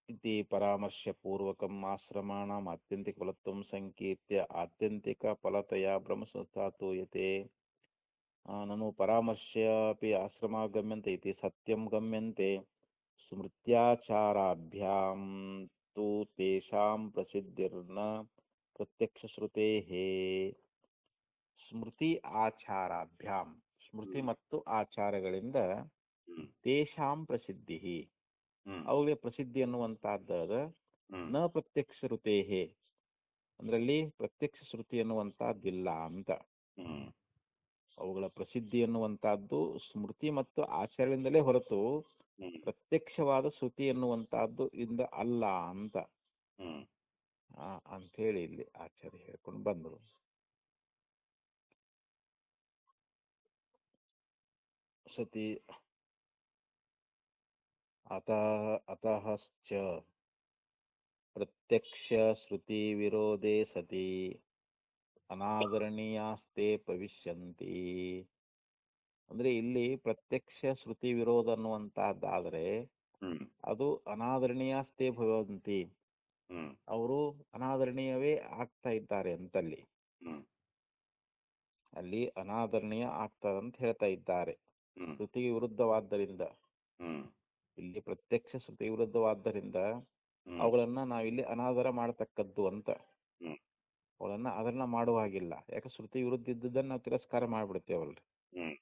ಇತಿ ಪರಾಮರ್ಶ ಪೂರ್ವಕಂ ಆಶ್ರಮಾಣಂ ಆತ್ಯಂತಿಕ ಫಲತ್ವಂ ಸಂಕೀರ್ತ್ಯ ಆತ್ಯಂತಿಕ ಫಲತಯ ಬ್ರಹ್ಮ ಸಂಸ್ಥಾತೂಯತೆ. ನನು ಪರಾಮರ್ಶ್ಯಾಪಿ ಆಶ್ರಮ ಗಮ್ಯಂತೆ ಇತಿ ಸತ್ಯಂ ಗಮ್ಯಂತೆ ಸ್ಮೃತ್ಯಾಚಾರಾಭ್ಯಾಂ ತು ತೇಷಾಂ ಪ್ರಸಿದ್ಧಿರ್ನ ಪ್ರತ್ಯಕ್ಷಶ್ರುತೇಃ. ಸ್ಮೃತಿ ಆಚಾರಾಭ್ಯಾಂ, ಸ್ಮೃತಿ ಮತ್ತು ಆಚಾರಗಳಿಂದ ಹ್ಮ್ ತೇಷಾಂ ಪ್ರಸಿದ್ಧಿ, ಹ್ಮ್ ಅವುಗಳಿಗೆ ಪ್ರಸಿದ್ಧಿ ಅನ್ನುವಂತಹದ್ದು ಹ್ಮ್ ನ ಪ್ರತ್ಯಕ್ಷ ಶ್ರುತೇಹೇ, ಅಂದ್ರಲ್ಲಿ ಪ್ರತ್ಯಕ್ಷ ಶ್ರುತಿ ಅನ್ನುವಂತಹದ್ದಿಲ್ಲ ಅಂತ. ಹ್ಮ್ ಅವುಗಳ ಪ್ರಸಿದ್ಧಿ ಅನ್ನುವಂತಹದ್ದು ಸ್ಮೃತಿ ಮತ್ತು ಆಚಾರದಿಂದಲೇ ಹೊರತು ಹ್ಮ್ ಪ್ರತ್ಯಕ್ಷವಾದ ಶ್ರುತಿ ಎನ್ನುವಂತಹದ್ದು ಇಂದ ಅಲ್ಲ ಅಂತ ಹ್ಮ್ ಅಂಥೇಳಿ ಇಲ್ಲಿ ಆಚಾರ್ಯ ಹೇಳ್ಕೊಂಡು ಬಂದರು. ಸತಿ ಅತಃಶ್ಚ ಪ್ರತ್ಯಕ್ಷ ಶ್ರುತಿ ವಿರೋಧೇ ಸತಿ ಅನಾದರಣೀಯಾಸ್ತೆ ಭವಿಷ್ಯಂತಿ. ಅಂದ್ರೆ ಇಲ್ಲಿ ಪ್ರತ್ಯಕ್ಷ ಶ್ರುತಿ ವಿರೋಧ ಅನ್ನುವಂತಹದ್ದಾದ್ರೆ ಹ್ಮ್ ಅದು ಅನಾದರಣೀಯಾಸ್ತೆ ಭವಂತಿ, ಹ್ಮ್ ಅವರು ಅನಾದರಣೀಯವೇ ಆಗ್ತಾ ಇದ್ದಾರೆ ಅಂತಲ್ಲಿ. ಹ್ಮ್ ಅಲ್ಲಿ ಅನಾದರಣೀಯ ಆಗ್ತದಂತ ಹೇಳ್ತಾ ಇದ್ದಾರೆ. ಹ್ಮ್ ಶ್ರುತಿಗೆ ವಿರುದ್ಧವಾದ್ದರಿಂದ, ಹ್ಮ್ ಇಲ್ಲಿ ಪ್ರತ್ಯಕ್ಷ ಶ್ರುತಿ ವಿರುದ್ಧವಾದ್ದರಿಂದ ಹ್ಮ್ ಅವುಗಳನ್ನ ನಾವಿಲ್ಲಿ ಅನಾದರ ಮಾಡತಕ್ಕದ್ದು ಅಂತ. ಹ್ಮ್ ಅವುಗಳನ್ನ ಅದನ್ನ ಮಾಡುವ ಹಾಗಿಲ್ಲ. ಯಾಕೆ? ಶ್ರುತಿ ವಿರುದ್ಧ ಇದ್ದುದನ್ನು ನಾವು ತಿರಸ್ಕಾರ ಮಾಡಿಬಿಡ್ತೇವಲ್ರಿ. ಹ್ಮ್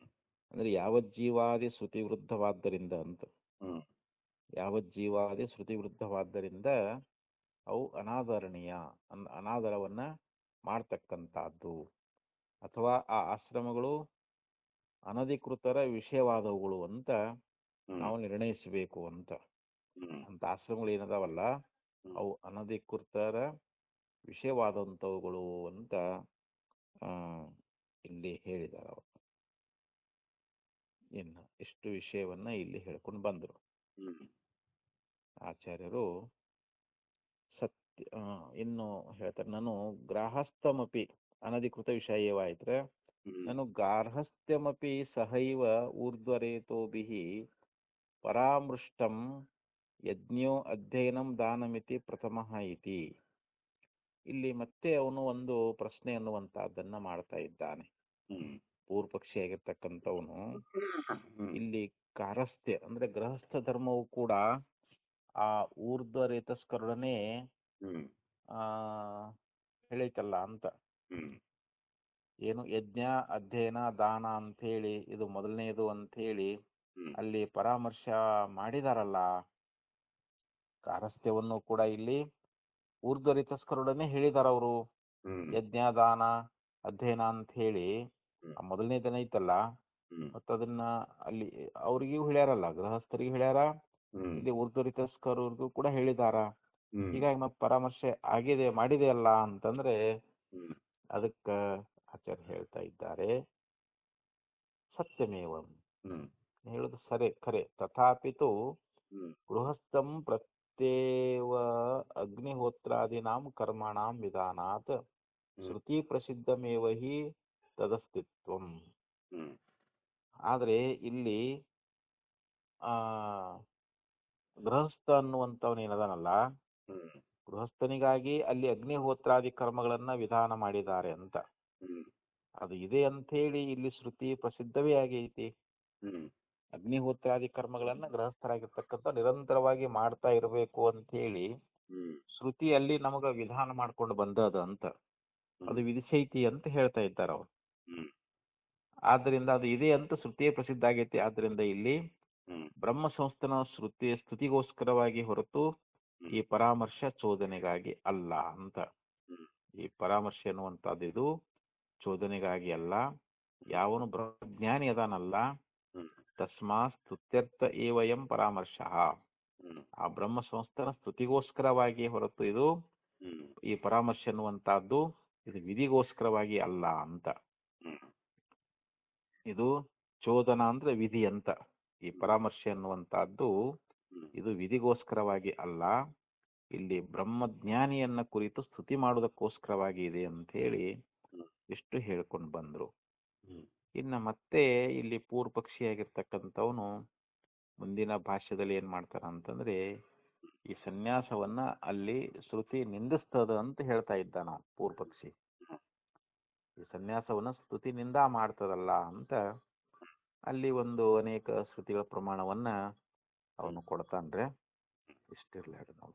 ಅಂದ್ರೆ ಯಾವಜ್ಜೀವಾದಿ ಶ್ರುತಿ ವಿರುದ್ಧವಾದ್ದರಿಂದ ಅಂತ. ಹ್ಮ್ ಯಾವಜ್ಜೀವಾದಿ ಶ್ರುತಿ ವಿರುದ್ಧವಾದ್ದರಿಂದ ಅವು ಅನಾದರಣೀಯ, ಅನಾದರವನ್ನ ಮಾಡ್ತಕ್ಕಂಥದ್ದು. ಅಥವಾ ಆ ಆಶ್ರಮಗಳು ಅನಧಿಕೃತರ ವಿಷಯವಾದವುಗಳು ಅಂತ ನಾವು ನಿರ್ಣಯಿಸಬೇಕು ಅಂತ. ಅಂತ ಆಶ್ರಮಗಳು ಏನದಾವಲ್ಲ ಅವು ಅನಧಿಕೃತರ ವಿಷಯವಾದಂಥವುಗಳು ಅಂತ ಇಲ್ಲಿ ಹೇಳಿದ್ದಾರೆ ಅವರು. ಇನ್ನು ಇಷ್ಟು ವಿಷಯವನ್ನ ಇಲ್ಲಿ ಹೇಳ್ಕೊಂಡು ಬಂದರು ಆಚಾರ್ಯರು. ಸತ್ಯ ಇನ್ನು ಹೇಳ್ತಾರೆ, ನಾನು ಗ್ರಾಹಸ್ಥಮಪಿ ಅನಧಿಕೃತ ವಿಷಯವಾಯಿದ್ರೆ ನಾನು ಗಾರ್ಹಸ್ಥ್ಯಮಪಿ ಸಹೈವ ಊರ್ಧ್ವರೇತೋಭಿಃ ಪರಾಮೃಷ್ಟಂ ಯಜ್ಞೋ ಅಧ್ಯಯನಂ ದಾನಮಿತಿ ಪ್ರಥಮಃ ಇತಿ. ಇಲ್ಲಿ ಮತ್ತೆ ಅವನು ಒಂದು ಪ್ರಶ್ನೆ ಅನ್ನುವಂತಹದ್ದನ್ನ ಮಾಡ್ತಾ ಇದ್ದಾನೆ. ಹ್ಮ್ ಪೂರ್ವಪಕ್ಷಿಯಾಗಿರ್ತಕ್ಕಂಥವನು ಹ್ಮ್ ಇಲ್ಲಿ ಕಾರಸ್ಥ್ಯ ಅಂದ್ರೆ ಗೃಹಸ್ಥ ಧರ್ಮವು ಕೂಡ ಆ ಊರ್ಧ್ವ ರೇತಸ್ಕರೊಡನೆ ಹ್ಮ್ ಆ ಹೇಳಿತಲ್ಲ ಅಂತ. ಹ್ಮ್ ಏನು ಯಜ್ಞ ಅಧ್ಯಯನ ದಾನ ಅಂಥೇಳಿ ಇದು ಮೊದಲನೆಯದು ಅಂಥೇಳಿ ಹ್ಮ್ ಅಲ್ಲಿ ಪರಾಮರ್ಶ ಮಾಡಿದಾರಲ್ಲ. ಕಾರಸ್ಥ್ಯವನ್ನು ಕೂಡ ಇಲ್ಲಿ ಊರ್ಧ್ವ ರೇತಸ್ಕರೊಡನೆ ಹೇಳಿದಾರ ಅವರು. ಹ್ಮ್ ಯಜ್ಞ ದಾನ ಅಧ್ಯಯನ ಅಂತ ಹೇಳಿ ಹ್ಮ್ ಆ ಮೊದಲನೇದನ ಐತಲ್ಲ, ಹ್ಮ್ ಮತ್ತು ಅದನ್ನ ಅಲ್ಲಿ ಅವ್ರಿಗೂ ಹೇಳ್ಯಾರಲ್ಲ, ಗೃಹಸ್ಥರಿಗೂ ಹೇಳ್ಯಾರ, ಹ್ಮ್ ಇಲ್ಲಿ ಊರ್ಧ್ವ ರೇತಸ್ಕರಿಗೂ ಕೂಡ ಹೇಳಿದಾರ. ಹ್ಮ್ ಹೀಗಾಗಿ ಮತ್ತೆ ಪರಾಮರ್ಶೆ ಮಾಡಿದೆ ಅಲ್ಲ ಅಂತಂದ್ರೆ ಹ್ಮ್ ಅದಕ್ಕ ಆಚಾರ್ಯ ಹೇಳ್ತಾ ಇದ್ದಾರೆ, ಸತ್ಯಮೇವಂ ಹ್ಮ್ ಹೇಳುದು ಸರಿ ಖರೆ. ತಥಾಪಿತು ಹ್ಮ್ ಗೃಹಸ್ಥಂ ಪ್ರತ್ಯೇವ ಅಗ್ನಿಹೋತ್ರಾದೀನಾಂ ಕರ್ಮಣಾಂ ವಿಧಾನಾತ್ ಶ್ರುತಿ ಪ್ರಸಿದ್ಧಮೇವ ಹಿ ತದಸ್ತಿತ್ವಂ. ಹ್ಮ್ ಆದರೆ ಇಲ್ಲಿ ಆ ಗೃಹಸ್ಥ ಅನ್ನುವಂಥವನೇನದಾನಲ್ಲ, ಹ್ಮ್ ಗೃಹಸ್ಥನಿಗಾಗಿ ಅಲ್ಲಿ ಅಗ್ನಿಹೋತ್ರಾದಿ ಕರ್ಮಗಳನ್ನ ವಿಧಾನ ಮಾಡಿದ್ದಾರೆ ಅಂತ. ಹ್ಮ್ ಅದು ಇದೆ ಅಂಥೇಳಿ ಇಲ್ಲಿ ಶ್ರುತಿ ಪ್ರಸಿದ್ಧವೇ ಆಗೈತಿ. ಹ್ಮ್ ಅಗ್ನಿಹೋತ್ರಾದಿ ಕರ್ಮಗಳನ್ನ ಗೃಹಸ್ಥರಾಗಿರ್ತಕ್ಕಂಥ ನಿರಂತರವಾಗಿ ಮಾಡ್ತಾ ಇರಬೇಕು ಅಂಥೇಳಿ ಹ್ಮ್ ಶ್ರುತಿ ಅಲ್ಲಿ ನಮಗ ವಿಧಾನ ಮಾಡ್ಕೊಂಡು ಬಂದದ ಅಂತ. ಅದು ವಿಧಿಸೈತಿ ಅಂತ ಹೇಳ್ತಾ ಇದ್ದಾರೆ ಅವರು. ಹ್ಮ್ ಆದ್ದರಿಂದ ಅದು ಇದೆ ಅಂತ ಶ್ರುತಿಯೇ ಪ್ರಸಿದ್ಧ ಆಗೈತಿ. ಆದ್ದರಿಂದ ಇಲ್ಲಿ ಹ್ಮ್ ಬ್ರಹ್ಮ ಸಂಸ್ಥಾನ ಸ್ತುತಿಗೋಸ್ಕರವಾಗಿ ಹೊರತು ಈ ಪರಾಮರ್ಶ ಚೋದನೆಗಾಗಿ ಅಲ್ಲ ಅಂತ. ಹ್ಮ್ ಈ ಪರಾಮರ್ಶೆ ಅನ್ನುವಂಥದ್ದು ಇದು ಚೋದನೆಗಾಗಿ ಅಲ್ಲ. ಯಾವನು ಬ್ರಹ್ಮಜ್ಞಾನಿ ಅದಾನಲ್ಲ, ಹ್ಮ್ ತಸ್ಮಾತ್ ಸ್ತುತ್ಯರ್ಥ ಏವಯಂ ಪರಾಮರ್ಶ. ಹ್ಮ್ ಆ ಬ್ರಹ್ಮ ಸಂಸ್ಥಾನ ಸ್ತುತಿಗೋಸ್ಕರವಾಗಿ ಹೊರತು ಇದು ಹ್ಮ್ ಈ ಪರಾಮರ್ಶೆ ಅನ್ನುವಂತಹದ್ದು ಇದು ವಿಧಿಗೋಸ್ಕರವಾಗಿ ಅಲ್ಲ ಅಂತ. ಹ್ಮ್ ಇದು ಚೋದನ ಅಂದ್ರೆ ವಿಧಿ ಅಂತ. ಈ ಪರಾಮರ್ಶೆ ಅನ್ನುವಂತಹದ್ದು ಹ್ಮ್ ಇದು ವಿಧಿಗೋಸ್ಕರವಾಗಿ ಅಲ್ಲ, ಇಲ್ಲಿ ಬ್ರಹ್ಮಜ್ಞಾನಿಯನ್ನ ಕುರಿತು ಸ್ತುತಿ ಮಾಡೋದಕ್ಕೋಸ್ಕರವಾಗಿ ಇದೆ ಅಂತ ಹೇಳಿ ಇಷ್ಟು ಹೇಳ್ಕೊಂಡು ಬಂದ್ರು. ಹ್ಮ್ ಇನ್ನು ಮತ್ತೆ ಇಲ್ಲಿ ಪೂರ್ವಪಕ್ಷಿಯಾಗಿರ್ತಕ್ಕಂಥವನು ಮುಂದಿನ ಭಾಷ್ಯದಲ್ಲಿ ಏನ್ ಮಾಡ್ತಾರ ಅಂತಂದ್ರೆ, ಈ ಸನ್ಯಾಸವನ್ನ ಅಲ್ಲಿ ಶ್ರುತಿ ನಿಂದಿಸ್ತದ ಅಂತ ಹೇಳ್ತಾ ಇದ್ದಾನ ಪೂರ್ವಪಕ್ಷಿ. ಈ ಸನ್ಯಾಸವನ್ನ ಸ್ತುತಿ ನಿಂದ ಮಾಡ್ತದಲ್ಲ ಅಂತ ಅಲ್ಲಿ ಒಂದು ಅನೇಕ ಶ್ರುತಿಗಳ ಪ್ರಮಾಣವನ್ನ ಅವನು ಕೊಡ್ತಾನ್ರೆ. ಇಷ್ಟಿರ್ಲಿ, ನಾವು